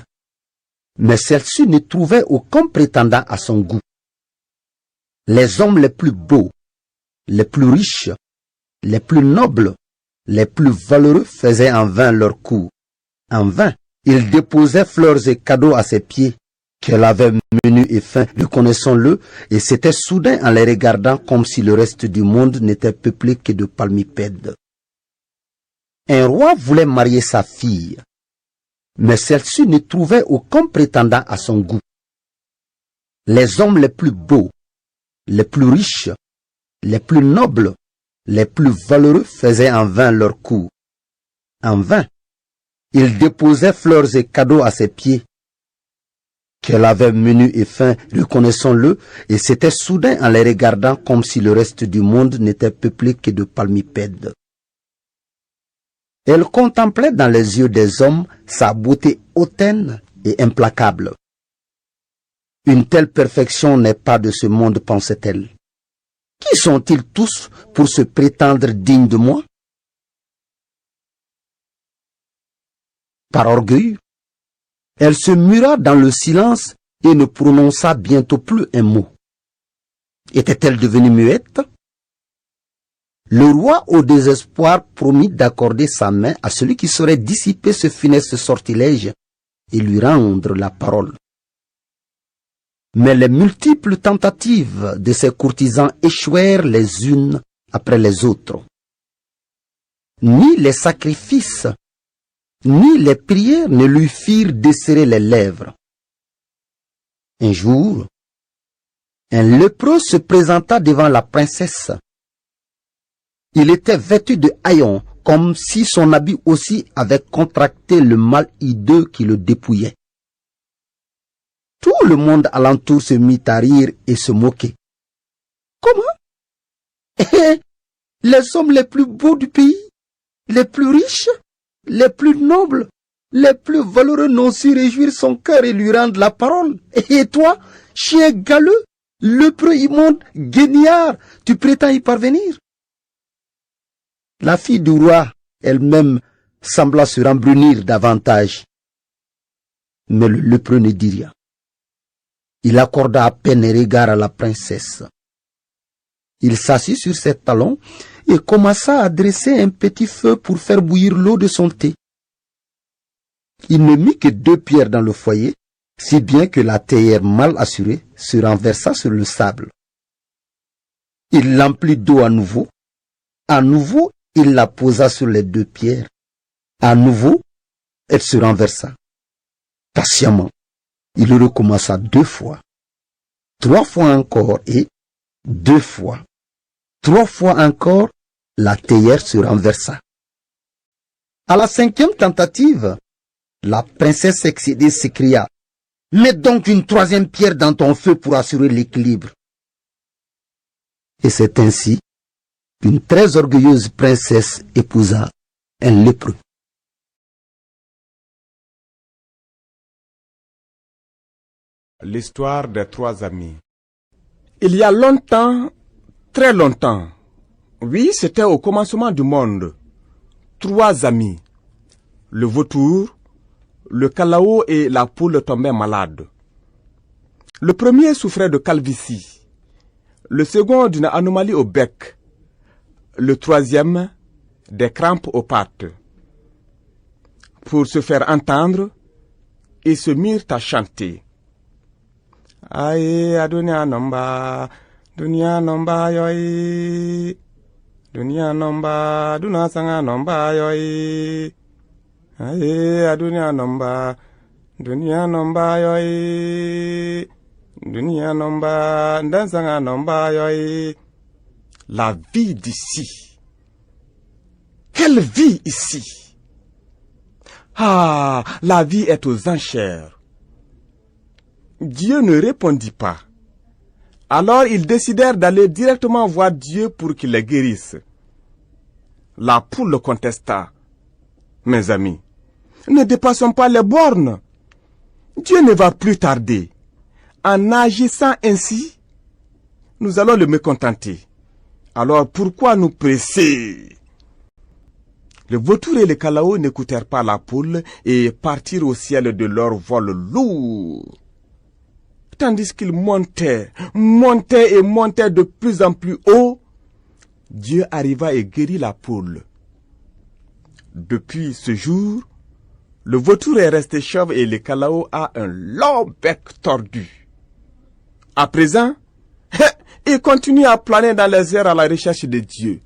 mais celle-ci ne trouvait aucun prétendant à son goût. Les hommes les plus beaux, les plus riches, les plus nobles, les plus valeureux faisaient en vain leur cour. En vain, ils déposaient fleurs et cadeaux à ses pieds, qu'elle avait menus et fins, reconnaissons-le, et c'était soudain en les regardant comme si le reste du monde n'était peuplé que de palmipèdes. Un roi voulait marier sa fille, mais celle-ci ne trouvait aucun prétendant à son goût. Les hommes les plus beaux, les plus riches, les plus nobles, les plus valeureux faisaient en vain leur cour. En vain, ils déposaient fleurs et cadeaux à ses pieds, qu'elle avait menus et fins, reconnaissons-le, et c'était soudain en les regardant comme si le reste du monde n'était peuplé que de palmipèdes. Elle contemplait dans les yeux des hommes sa beauté hautaine et implacable. Une telle perfection n'est pas de ce monde, pensait-elle. Qui sont-ils tous pour se prétendre dignes de moi? Par orgueil, elle se mura dans le silence et ne prononça bientôt plus un mot. Était-elle devenue muette? Le roi, au désespoir, promit d'accorder sa main à celui qui saurait dissiper ce funeste sortilège et lui rendre la parole. Mais les multiples tentatives de ces courtisans échouèrent les unes après les autres. Ni les sacrifices, ni les prières ne lui firent desserrer les lèvres. Un jour, un lépreux se présenta devant la princesse. Il était vêtu de haillons, comme si son habit aussi avait contracté le mal hideux qui le dépouillait. Tout le monde alentour se mit à rire et se moquer. Comment? Les hommes les plus beaux du pays, les plus riches, les plus nobles, les plus valeureux n'ont su réjouir son cœur et lui rendre la parole. Et toi, chien galeux, lépreux immonde, guignard, tu prétends y parvenir? La fille du roi elle-même sembla se rembrunir davantage. Mais le lépreux ne dit rien. Il accorda à peine un regard à la princesse. Il s'assit sur ses talons et commença à dresser un petit feu pour faire bouillir l'eau de son thé. Il ne mit que 2 pierres dans le foyer, si bien que la théière mal assurée se renversa sur le sable. Il l'emplit d'eau à nouveau. À nouveau, il la posa sur les 2 pierres. À nouveau, elle se renversa. Patiemment, il recommença 2 fois, 3 fois encore et 2 fois. 3 fois encore, la théière se renversa. À la 5e tentative, la princesse excédée s'écria: « Mets donc une 3e pierre dans ton feu pour assurer l'équilibre. » Et c'est ainsi qu'une très orgueilleuse princesse épousa un lépreux. L'histoire des 3 amis. Il y a longtemps, très longtemps, oui, c'était au commencement du monde, 3 amis, le vautour, le calao et la poule tombaient malades. Le premier souffrait de calvitie, le second d'une anomalie au bec, le 3e des crampes aux pattes. Pour se faire entendre, ils se mirent à chanter. Aïe, adunia nomba yoi. Dunia nomba, duna sanga nomba yoi. Aïe, adunia nomba yoi. Dunia nomba, dansanga nomba yoi. La vie d'ici. Quelle vie ici? Ah, la vie est aux enchères. Dieu ne répondit pas. Alors ils décidèrent d'aller directement voir Dieu pour qu'il les guérisse. La poule le contesta. Mes amis, ne dépassons pas les bornes. Dieu ne va plus tarder. En agissant ainsi, nous allons le mécontenter. Alors pourquoi nous presser? Le vautour et le calao n'écoutèrent pas la poule et partirent au ciel de leur vol lourd. Tandis qu'ils montaient de plus en plus haut, Dieu arriva et guérit la poule. Depuis ce jour, le vautour est resté chauve et le calao a un long bec tordu. À présent, il continue à planer dans les airs à la recherche de Dieu.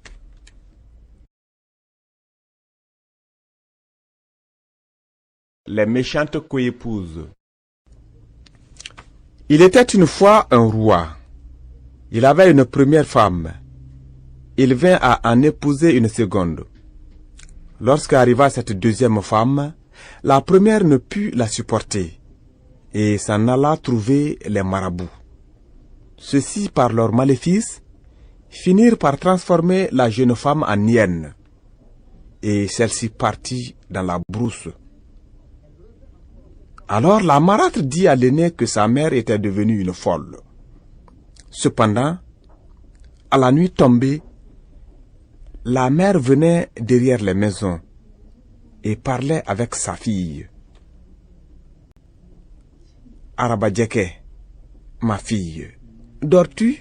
Les méchantes coépouses. Il était une fois un roi. Il avait une première femme. Il vint à en épouser une seconde. Lorsqu'arriva cette deuxième femme, la première ne put la supporter et s'en alla trouver les marabouts. Ceux-ci, par leur maléfice, finirent par transformer la jeune femme en hyène et celle-ci partit dans la brousse. Alors la marâtre dit à l'aîné que sa mère était devenue une folle. Cependant, à la nuit tombée, la mère venait derrière les maisons et parlait avec sa fille. Arabadjeke, ma fille, dors-tu?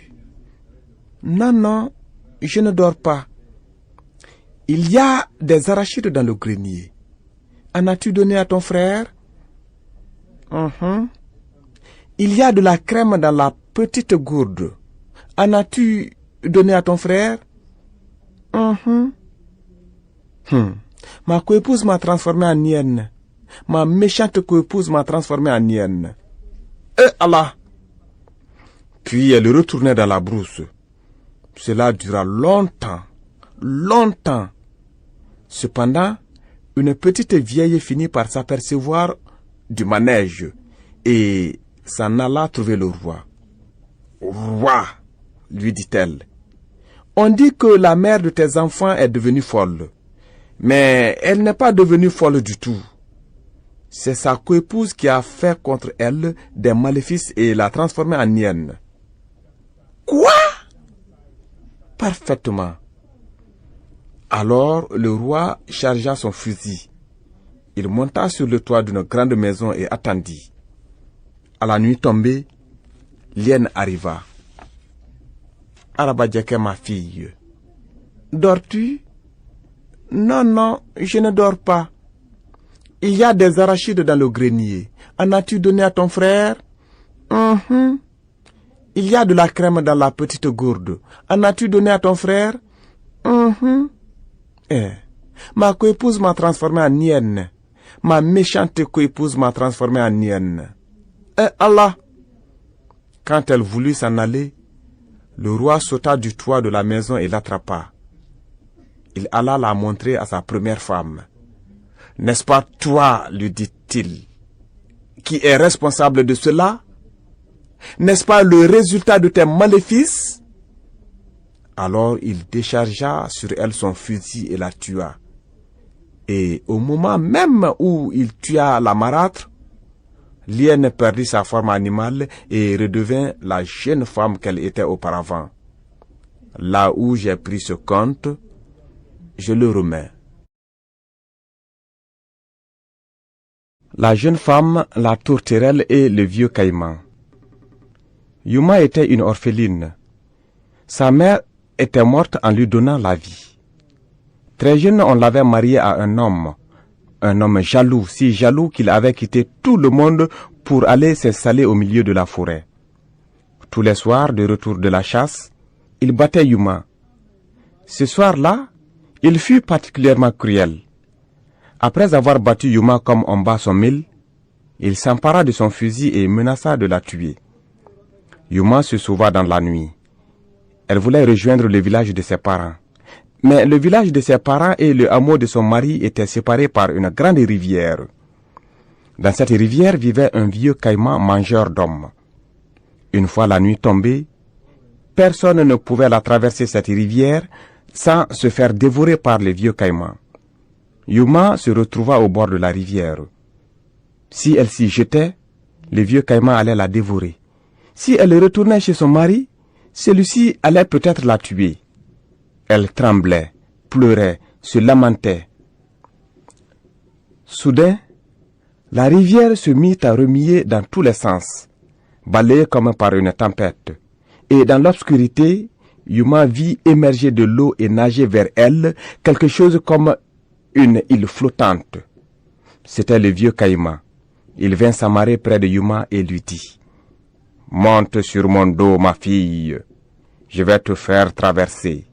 Non, non, je ne dors pas. Il y a des arachides dans le grenier. En as-tu donné à ton frère? Il y a de la crème dans la petite gourde. En as-tu donné à ton frère? Ma coépouse m'a transformé en hyène. Ma méchante coépouse m'a transformé en hyène. Allah! Puis elle retournait dans la brousse. Cela dura longtemps, longtemps. Cependant, une petite vieille finit par s'apercevoir du manège et s'en alla trouver le roi. Roi, lui dit-elle, on dit que la mère de tes enfants est devenue folle, mais elle n'est pas devenue folle du tout. C'est sa coépouse qui a fait contre elle des maléfices et l'a transformée en hyène. Quoi? Parfaitement. Alors le roi chargea son fusil. Il monta sur le toit d'une grande maison et attendit. À la nuit tombée, l'hyène arriva. Arabadjeke, ma fille, dors-tu? Non, non, je ne dors pas. Il y a des arachides dans le grenier. En as-tu donné à ton frère? Il y a de la crème dans la petite gourde. En as-tu donné à ton frère? Ma coépouse m'a transformé en hyène. Ma méchante coépouse m'a transformé en hyène. Allah! Quand elle voulut s'en aller, le roi sauta du toit de la maison et l'attrapa. Il alla la montrer à sa première femme. N'est-ce pas toi, lui dit-il, qui est responsable de cela? N'est-ce pas le résultat de tes maléfices? Alors il déchargea sur elle son fusil et la tua. Et au moment même où il tua la marâtre, l'hyène perdit sa forme animale et redevint la jeune femme qu'elle était auparavant. Là où j'ai pris ce compte, je le remets. La jeune femme, la tourterelle et le vieux caïman. Yuma était une orpheline. Sa mère était morte en lui donnant la vie. Très jeune, on l'avait mariée à un homme jaloux, si jaloux qu'il avait quitté tout le monde pour aller s'installer au milieu de la forêt. Tous les soirs, de retour de la chasse, il battait Yuma. Ce soir-là, il fut particulièrement cruel. Après avoir battu Yuma comme on bat son mille, il s'empara de son fusil et menaça de la tuer. Yuma se sauva dans la nuit. Elle voulait rejoindre le village de ses parents. Mais le village de ses parents et le hameau de son mari étaient séparés par une grande rivière. Dans cette rivière vivait un vieux caïman mangeur d'hommes. Une fois la nuit tombée, personne ne pouvait la traverser cette rivière sans se faire dévorer par les vieux caïmans. Yuma se retrouva au bord de la rivière. Si elle s'y jetait, le vieux caïman allait la dévorer. Si elle retournait chez son mari, celui-ci allait peut-être la tuer. Elle tremblait, pleurait, se lamentait. Soudain, la rivière se mit à remuer dans tous les sens, balayée comme par une tempête. Et dans l'obscurité, Yuma vit émerger de l'eau et nager vers elle quelque chose comme une île flottante. C'était le vieux caïman. Il vint s'amarrer près de Yuma et lui dit: « Monte sur mon dos, ma fille. Je vais te faire traverser. »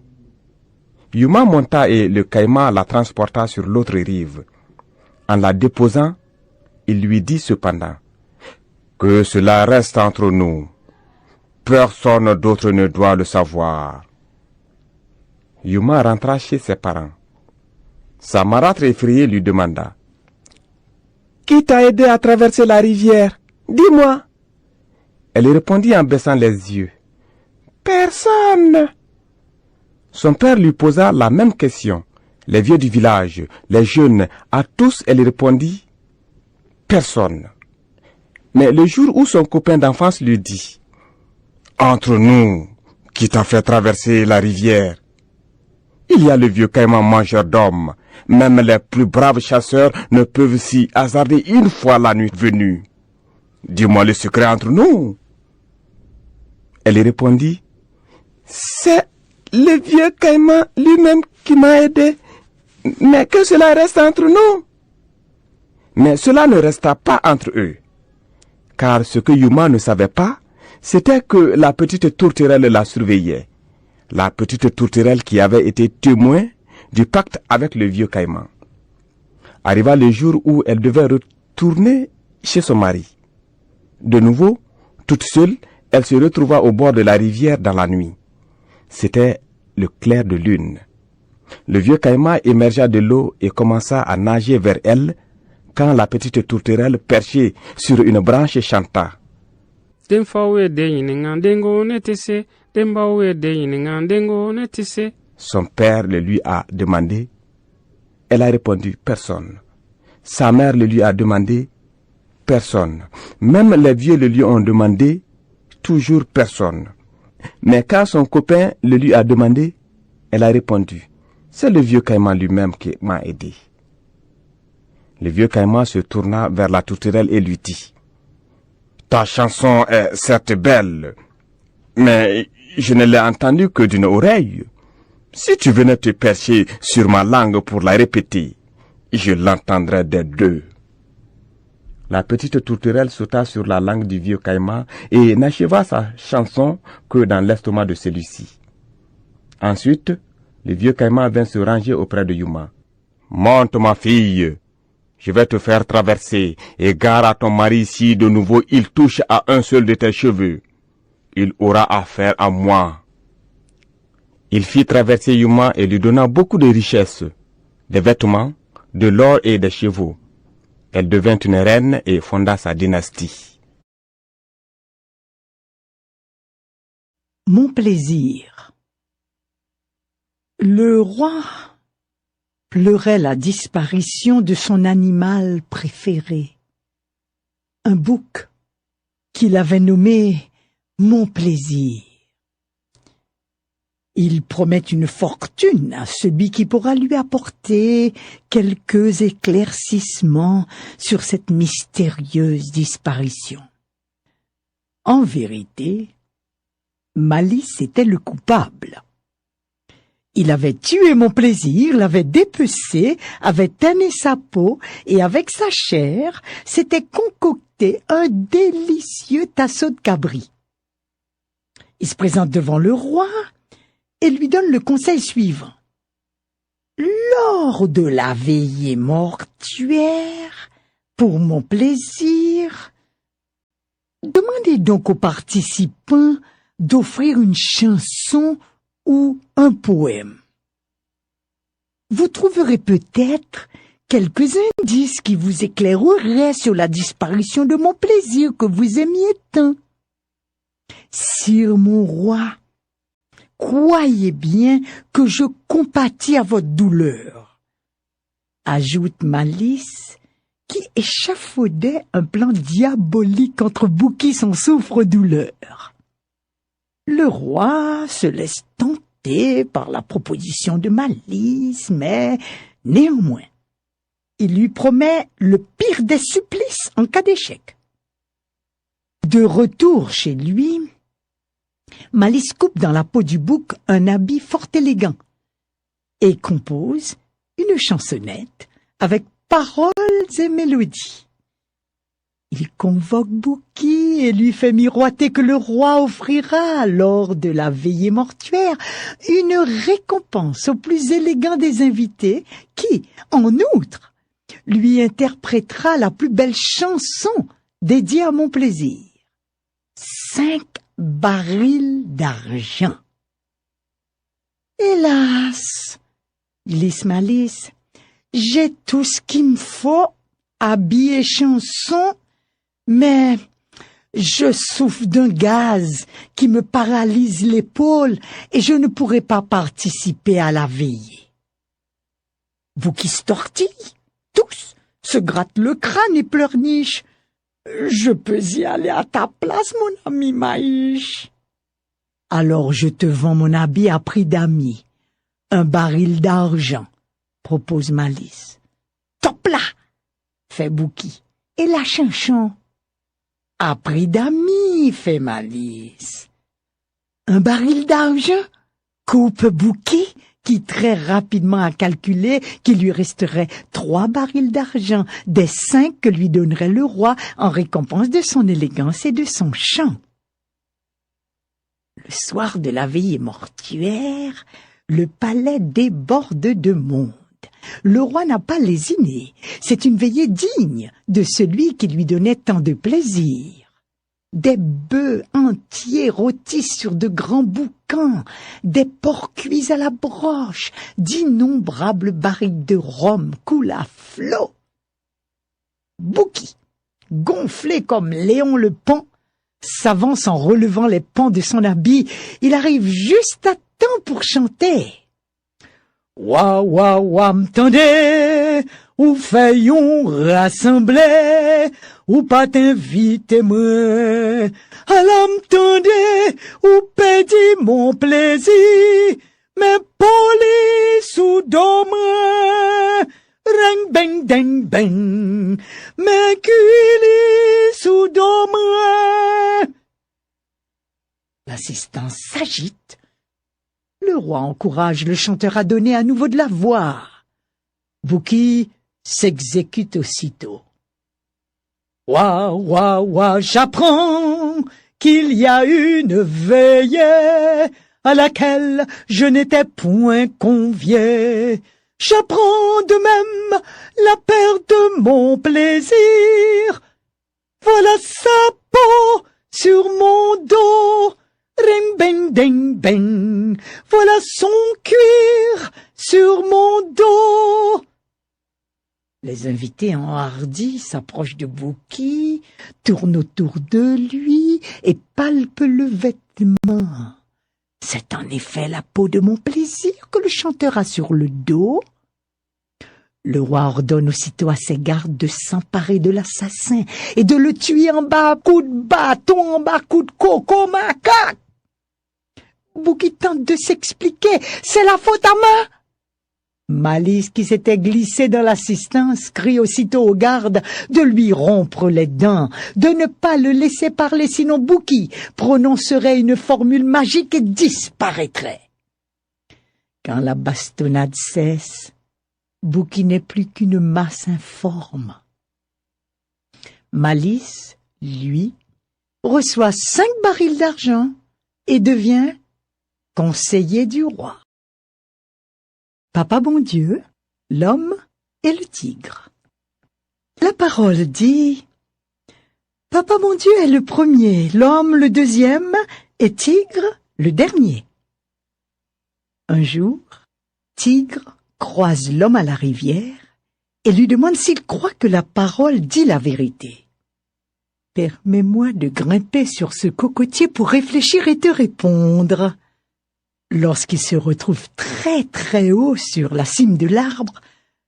Yuma monta et le caïman la transporta sur l'autre rive. En la déposant, il lui dit cependant: « Que cela reste entre nous. Personne d'autre ne doit le savoir. » Yuma rentra chez ses parents. Sa marâtre effrayée lui demanda: « Qui t'a aidé à traverser la rivière? Dis-moi. » Elle répondit en baissant les yeux: « Personne. » Son père lui posa la même question. Les vieux du village, les jeunes, à tous elle répondit: « Personne. » Mais le jour où son copain d'enfance lui dit: « Entre nous, qui t'a fait traverser la rivière? » Il y a le vieux caïman mangeur d'hommes. Même les plus braves chasseurs ne peuvent s'y hasarder une fois la nuit venue. dis-moi le secret entre nous. Elle répondit, c'est le vieux caïman lui-même qui m'a aidé, mais que cela reste entre nous. Mais cela ne resta pas entre eux, car ce que Yuma ne savait pas, c'était que la petite tourterelle la surveillait. La petite tourterelle qui avait été témoin du pacte avec le vieux caïman. Arriva le jour où elle devait retourner chez son mari. De nouveau, toute seule, elle se retrouva au bord de la rivière dans la nuit. C'était le clair de lune. Le vieux caïman émergea de l'eau et commença à nager vers elle quand la petite tourterelle perchée sur une branche chanta. Son père le lui a demandé. Elle a répondu, personne. Sa mère le lui a demandé, personne. Même les vieux le lui ont demandé, toujours personne. Mais quand son copain le lui a demandé, elle a répondu, c'est le vieux caïman lui-même qui m'a aidé. Le vieux caïman se tourna vers la tourterelle et lui dit, ta chanson est certes belle, mais je ne l'ai entendue que d'une oreille. Si tu venais te percher sur ma langue pour la répéter, je l'entendrais des deux. La petite tourterelle sauta sur la langue du vieux caïman et n'acheva sa chanson que dans l'estomac de celui-ci. Ensuite, le vieux caïman vint se ranger auprès de Yuma. Monte ma fille, je vais te faire traverser et gare à ton mari si de nouveau il touche à un seul de tes cheveux. Il aura affaire à moi. Il fit traverser Yuma et lui donna beaucoup de richesses, des vêtements, de l'or et des chevaux. Elle devint une reine et fonda sa dynastie. Mon plaisir. Le roi pleurait la disparition de son animal préféré, un bouc qu'il avait nommé Mon plaisir. Il promet une fortune à celui qui pourra lui apporter quelques éclaircissements sur cette mystérieuse disparition. En vérité, Malice était le coupable. Il avait tué mon plaisir, l'avait dépecé, avait tanné sa peau et avec sa chair s'était concocté un délicieux tasseau de cabri. Il se présente devant le roi et lui donne le conseil suivant. Lors de la veillée mortuaire, pour mon plaisir, demandez donc aux participants d'offrir une chanson ou un poème. Vous trouverez peut-être quelques indices qui vous éclaireraient sur la disparition de mon plaisir que vous aimiez tant. Sire mon roi, croyez bien que je compatis à votre douleur, ajoute Malice, qui échafaudait un plan diabolique contre Bouki son souffre-douleur. Le roi se laisse tenter par la proposition de Malice, mais néanmoins, il lui promet le pire des supplices en cas d'échec. De retour chez lui, Malice coupe dans la peau du bouc un habit fort élégant et compose une chansonnette avec paroles et mélodies. Il convoque Bouki et lui fait miroiter que le roi offrira, lors de la veillée mortuaire, une récompense au plus élégant des invités qui, en outre, lui interprétera la plus belle chanson dédiée à mon plaisir. 5 barils d'argent. Hélas, glisse Malice, j'ai tout ce qu'il me faut, habits et chansons, mais je souffre d'un gaz qui me paralyse l'épaule et je ne pourrai pas participer à la veillée. Vous qui se tortillent, tous, se grattent le crâne et pleurnichent. Je peux y aller à ta place, mon ami Maïch. Alors je te vends mon habit à prix d'ami, 1 baril d'argent, propose Malice. Top là, fait Bouki, et la chanson. À prix d'amis, fait Malice. Un baril d'argent, coupe Bouki, qui très rapidement a calculé qu'il lui resterait 3 barils d'argent des 5 que lui donnerait le roi en récompense de son élégance et de son chant. Le soir de la veillée mortuaire, le palais déborde de monde. Le roi n'a pas lésiné. C'est une veillée digne de celui qui lui donnait tant de plaisir. Des bœufs entiers rôtis sur de grands boucans, des porcs cuits à la broche, d'innombrables barriques de rhum coulent à flots. Bouki, gonflé comme Léon le Pont, s'avance en relevant les pans de son habit. Il arrive juste à temps pour chanter. Wa wa wa m'tendez, ou fayon rassembler, ou pas t'inviter moi. À la m'tendez, ou pédi mon plaisir, mais police ou demain. Reng beng deng beng, mais culis ou demain. L'assistance s'agite. Le roi encourage le chanteur à donner à nouveau de la voix. Bouki s'exécute aussitôt. Ouah, ouah, ouah, j'apprends qu'il y a une veillée à laquelle je n'étais point convié. J'apprends de même la perte de mon plaisir. Voilà sa peau sur mon dos. Ring beng deng beng, voilà son cuir sur mon dos. Les invités enhardis s'approchent de Bouki, tournent autour de lui et palpent le vêtement. C'est en effet la peau de mon plaisir que le chanteur a sur le dos. Le roi ordonne aussitôt à ses gardes de s'emparer de l'assassin et de le tuer en bas à coups de bâton, en bas à coups de coco macaque. Bouki tente de s'expliquer. C'est la faute à moi. Malice, qui s'était glissé dans l'assistance, crie aussitôt aux gardes de lui rompre les dents, de ne pas le laisser parler, sinon Bouki prononcerait une formule magique et disparaîtrait. Quand la bastonnade cesse, Bouki n'est plus qu'une masse informe. Malice, lui, reçoit 5 barils d'argent et devient conseiller du roi. Papa bon Dieu, l'homme et le tigre. La parole dit: Papa bon Dieu est le premier, l'homme le deuxième et Tigre le dernier. Un jour, Tigre croise l'homme à la rivière et lui demande s'il croit que la parole dit la vérité. Permets-moi de grimper sur ce cocotier pour réfléchir et te répondre. Lorsqu'il se retrouve très très haut sur la cime de l'arbre,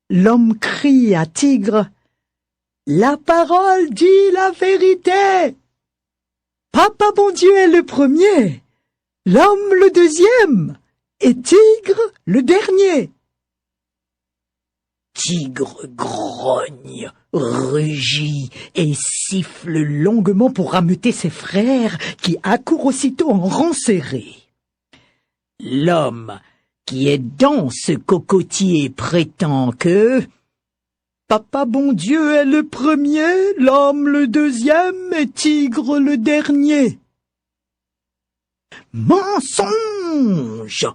l'homme crie à Tigre: La parole dit la vérité. Papa bon Dieu est le premier, l'homme le deuxième et Tigre le dernier. Tigre grogne, rugit et siffle longuement pour rameuter ses frères qui accourent aussitôt en rang serré. L'homme qui est dans ce cocotier prétend que Papa bon Dieu est le premier, l'homme le deuxième et Tigre le dernier. Mensonge!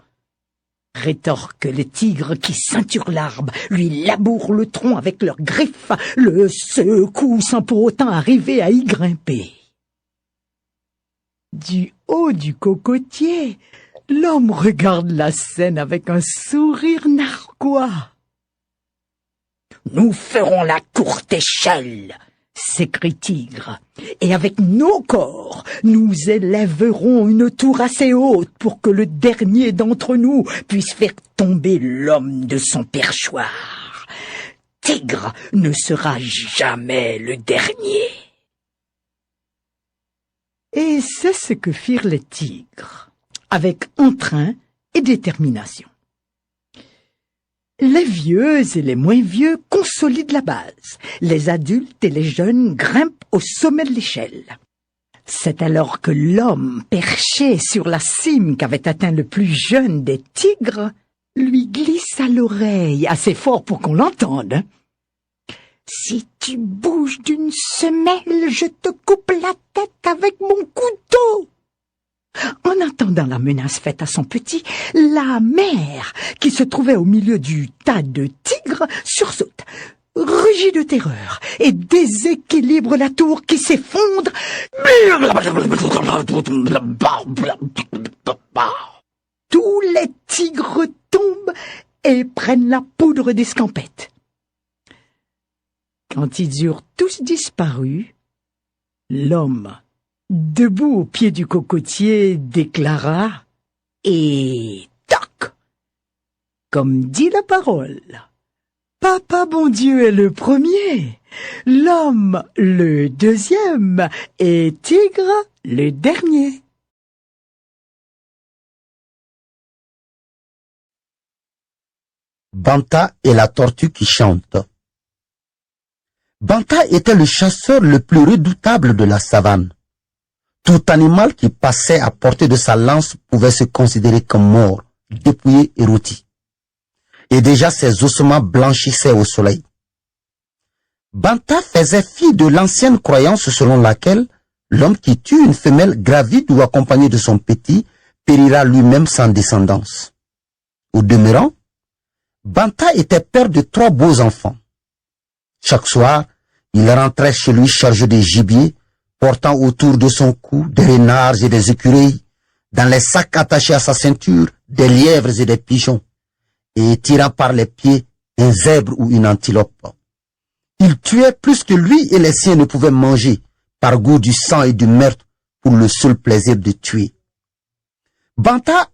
Rétorque le tigre qui ceinture l'arbre, lui laboure le tronc avec leurs griffes, le secoue sans pour autant arriver à y grimper. Du haut du cocotier, l'homme regarde la scène avec un sourire narquois. « Nous ferons la courte échelle !» s'écrie Tigre, « et avec nos corps, nous élèverons une tour assez haute pour que le dernier d'entre nous puisse faire tomber l'homme de son perchoir. Tigre ne sera jamais le dernier. » Et c'est ce que firent les tigres, avec entrain et détermination. Les vieux et les moins vieux consolident la base. Les adultes et les jeunes grimpent au sommet de l'échelle. C'est alors que l'homme, perché sur la cime qu'avait atteint le plus jeune des tigres, lui glisse à l'oreille assez fort pour qu'on l'entende. « Si tu bouges d'une semelle, je te coupe la tête avec mon couteau !» En entendant la menace faite à son petit, la mère, qui se trouvait au milieu du tas de tigres, sursaute, rugit de terreur et déséquilibre la tour qui s'effondre. Tous les tigres tombent et prennent la poudre d'escampette. Quand ils eurent tous disparu, l'homme, debout au pied du cocotier, déclara « Et toc !» Comme dit la parole, Papa bon Dieu est le premier, l'homme le deuxième et Tigre le dernier. Banta et la tortue qui chante. Banta était le chasseur le plus redoutable de la savane. Tout animal qui passait à portée de sa lance pouvait se considérer comme mort, dépouillé et rôti. Et déjà ses ossements blanchissaient au soleil. Banta faisait fi de l'ancienne croyance selon laquelle l'homme qui tue une femelle gravide ou accompagné de son petit périra lui-même sans descendance. Au demeurant, Banta était père de 3 beaux enfants. Chaque soir, il rentrait chez lui chargé de gibier, portant autour de son cou des renards et des écureuils, dans les sacs attachés à sa ceinture, des lièvres et des pigeons, et tirant par les pieds un zèbre ou une antilope. Il tuait plus que lui et les siens ne pouvaient manger, par goût du sang et du meurtre, pour le seul plaisir de tuer. Banta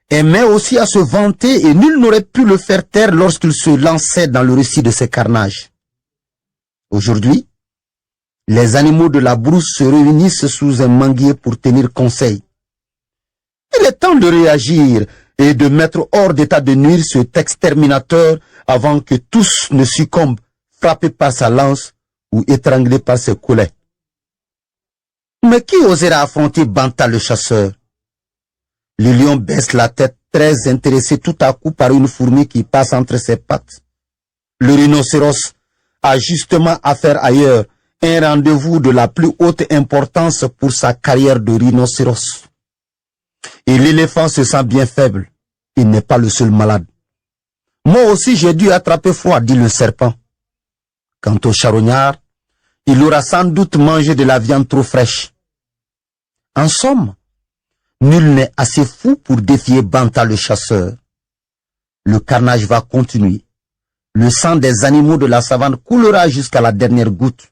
aimait aussi à se vanter et nul n'aurait pu le faire taire lorsqu'il se lançait dans le récit de ses carnages. Aujourd'hui, les animaux de la brousse se réunissent sous un manguier pour tenir conseil. Il est temps de réagir et de mettre hors d'état de nuire cet exterminateur avant que tous ne succombent, frappés par sa lance ou étranglés par ses collets. Mais qui osera affronter Banta le chasseur? Le lion baisse la tête, très intéressé tout à coup par une fourmi qui passe entre ses pattes. Le rhinocéros a justement affaire ailleurs, un rendez-vous de la plus haute importance pour sa carrière de rhinocéros. Et l'éléphant se sent bien faible. Il n'est pas le seul malade. Moi aussi j'ai dû attraper froid, dit le serpent. Quant au charognard, il aura sans doute mangé de la viande trop fraîche. En somme, nul n'est assez fou pour défier Banta le chasseur. Le carnage va continuer. Le sang des animaux de la savane coulera jusqu'à la dernière goutte.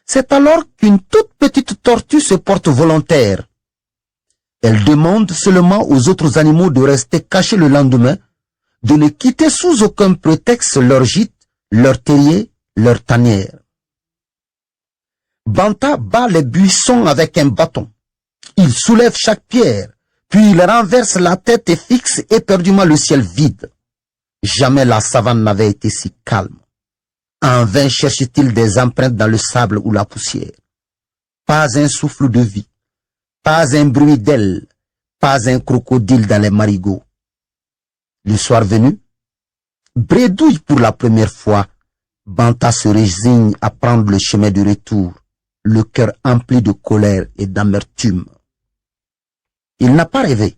C'est alors qu'une toute petite tortue se porte volontaire. Elle demande seulement aux autres animaux de rester cachés le lendemain, de ne quitter sous aucun prétexte leur gîte, leur terrier, leur tanière. Banta bat les buissons avec un bâton. Il soulève chaque pierre, puis il renverse la tête et fixe éperdument le ciel vide. Jamais la savane n'avait été si calme. En vain cherche-t-il des empreintes dans le sable ou la poussière. Pas un souffle de vie, pas un bruit d'aile, pas un crocodile dans les marigots. Le soir venu, bredouille pour la première fois, Banta se résigne à prendre le chemin du retour, le cœur empli de colère et d'amertume. Il n'a pas rêvé.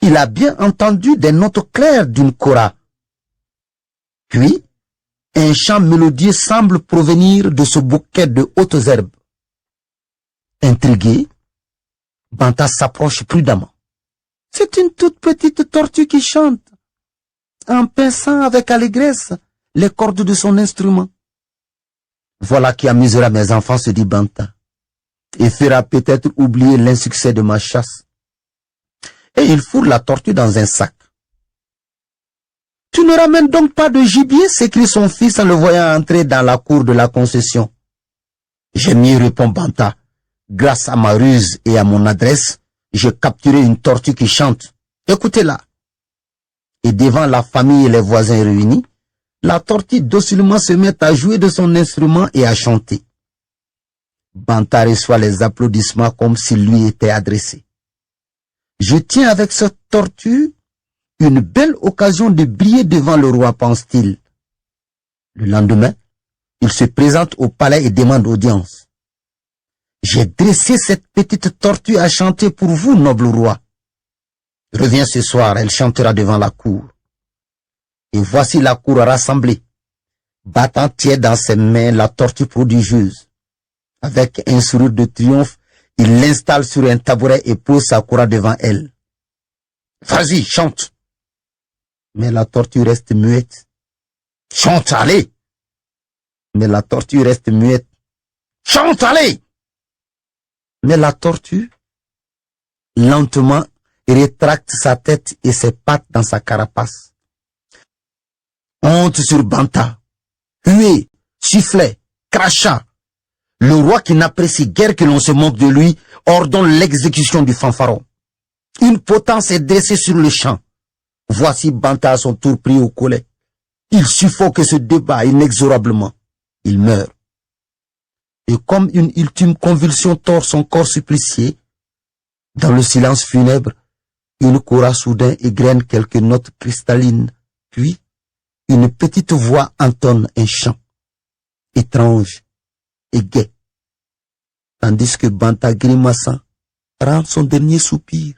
Il a bien entendu des notes claires d'une kora. Puis, un chant mélodieux semble provenir de ce bouquet de hautes herbes. Intrigué, Banta s'approche prudemment. C'est une toute petite tortue qui chante, en pinçant avec allégresse les cordes de son instrument. Voilà qui amusera mes enfants, se dit Banta, et fera peut-être oublier l'insuccès de ma chasse. Et il fourre la tortue dans un sac. Tu ne ramènes donc pas de gibier, s'écrie son fils en le voyant entrer dans la cour de la concession. J'ai mieux, répond Banta. Grâce à ma ruse et à mon adresse, j'ai capturé une tortue qui chante. Écoutez-la. Et devant la famille et les voisins réunis, la tortue docilement se met à jouer de son instrument et à chanter. Banta reçoit les applaudissements comme s'ils lui étaient adressés. Je tiens avec cette tortue une belle occasion de briller devant le roi, pense-t-il. Le lendemain, il se présente au palais et demande audience. J'ai dressé cette petite tortue à chanter pour vous, noble roi. Reviens ce soir, elle chantera devant la cour. Et voici la cour rassemblée. Battant tient dans ses mains la tortue prodigieuse. Avec un sourire de triomphe, il l'installe sur un tabouret et pose sa couronne devant elle. Vas-y, chante. Mais la tortue reste muette. Chante, allez. Mais la tortue reste muette. Chante, allez. Mais la tortue, lentement, rétracte sa tête et ses pattes dans sa carapace. Honte sur Banta. Huée, sifflet, crachat. Le roi qui n'apprécie guère que l'on se moque de lui ordonne l'exécution du fanfaron. Une potence est dressée sur le champ. Voici Banta à son tour pris au collet. Il suffoque et se débat inexorablement. Il meurt. Et comme une ultime convulsion tord son corps supplicié, dans le silence funèbre, une kora soudain égrène quelques notes cristallines, puis une petite voix entonne un chant, étrange et gai, tandis que Banta grimaçant rend son dernier soupir.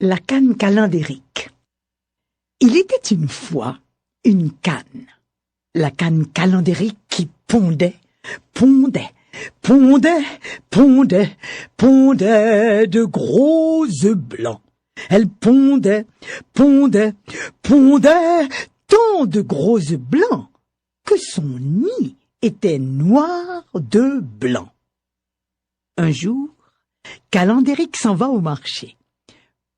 La canne calendérique. Il était une fois une canne. La canne calendérique qui pondait de gros œufs blancs. Elle pondait tant de gros œufs blancs que son nid était noir de blanc. Un jour, Calendérique s'en va au marché.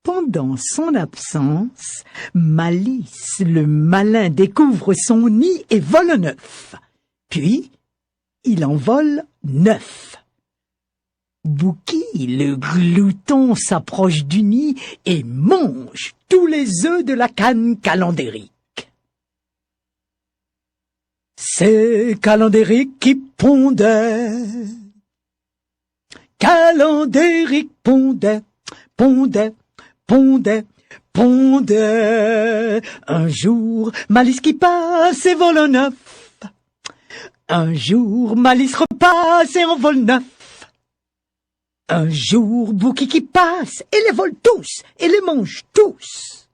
Pendant son absence, Malice, le malin, découvre son nid et vole un œuf. Puis, il en vole 9. Bouki, le glouton, s'approche du nid et mange tous les œufs de la canne Calendérique. C'est Calendérique qui pondait. Calendérique pondait. Un jour, Malice qui passe et vole un œuf. Un jour, Malice repasse et en vole 9. Un jour, Bouki qui passe et les vole tous et les mange tous.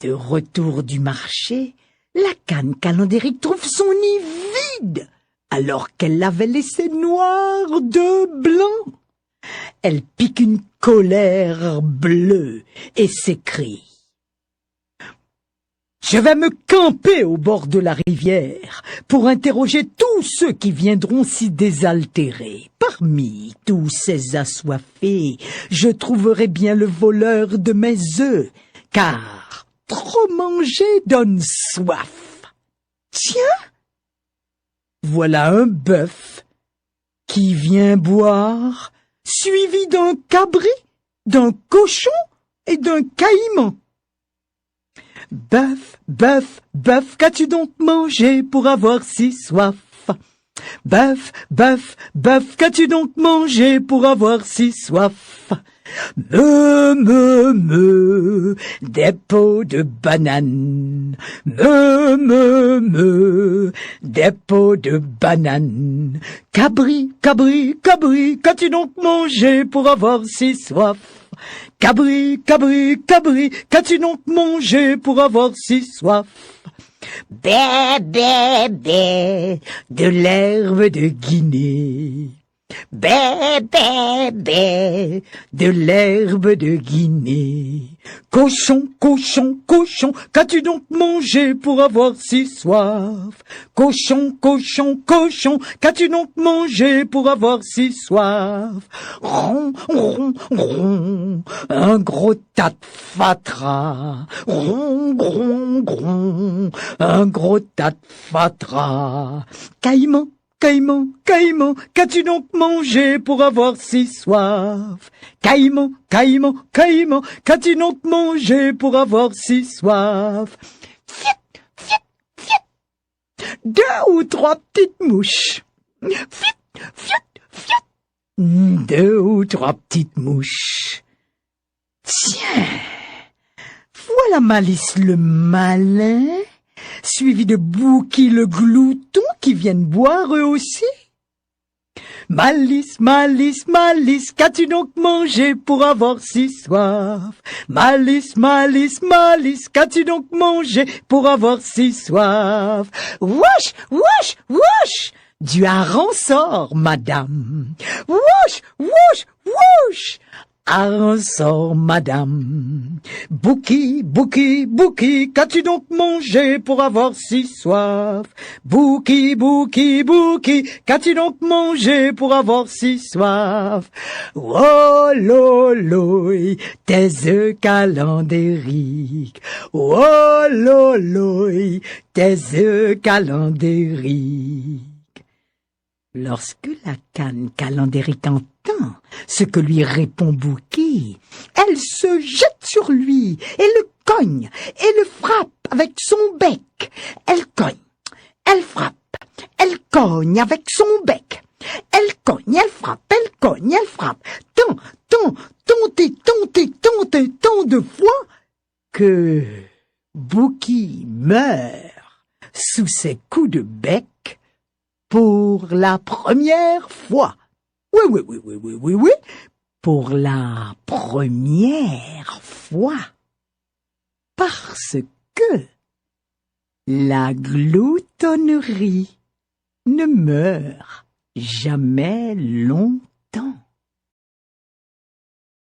De retour du marché, la canne Calendérique trouve son nid vide, alors qu'elle l'avait laissé noir de blanc. Elle pique une colère bleue et s'écrie. Je vais me camper au bord de la rivière pour interroger tous ceux qui viendront s'y désaltérer. Parmi tous ces assoiffés, je trouverai bien le voleur de mes œufs, car trop manger donne soif. Tiens, voilà un bœuf qui vient boire, suivi d'un cabri, d'un cochon et d'un caïman. Bœuf, qu'as-tu donc mangé pour avoir si soif? Bœuf, qu'as-tu donc mangé pour avoir si soif? Me, des peaux de banane. Me, des peaux de banane. Cabri, qu'as-tu donc mangé pour avoir si soif? Cabri, qu'as-tu donc mangé pour avoir si soif? Bé, de l'herbe de Guinée. Bé, de l'herbe de Guinée. Cochon, qu'as-tu donc mangé pour avoir si soif? Cochon, qu'as-tu donc mangé pour avoir si soif? Ron, un gros tas de fatras. Ron, un gros tas de fatras. Caïman, qu'as-tu donc mangé pour avoir si soif? Caïman, qu'as-tu donc mangé pour avoir si soif? 2 ou 3 petites mouches. Fiat, fiat, fiat. 2 ou 3 petites mouches. Tiens, voilà Malice le malin, suivi de Bouki le glouton qui viennent boire eux aussi. Malice, Malice, Malice, qu'as-tu donc mangé pour avoir si soif? Malice, Malice, Malice, qu'as-tu donc mangé pour avoir si soif? Wesh, wesh, wesh, du hareng sort, madame. Wesh, wesh, wesh, hareng sort, madame. Bouki, Bouki, Bouki, qu'as-tu donc mangé pour avoir si soif? Bouki, Bouki, Bouki, qu'as-tu donc mangé pour avoir si soif? Oh loloï, tes œufs calandériques. Oh loloï, tes œufs calandériques. Lorsque la canne calandérique entend ce que lui répond Bouki, elle se jette sur lui et le cogne et le frappe avec son bec. Elle cogne, elle frappe, elle cogne avec son bec. Elle cogne, elle frappe, elle cogne, elle frappe. Tant de fois que Bouki meurt sous ses coups de bec pour la première fois. Oui, pour la première fois. Parce que la gloutonnerie ne meurt jamais longtemps.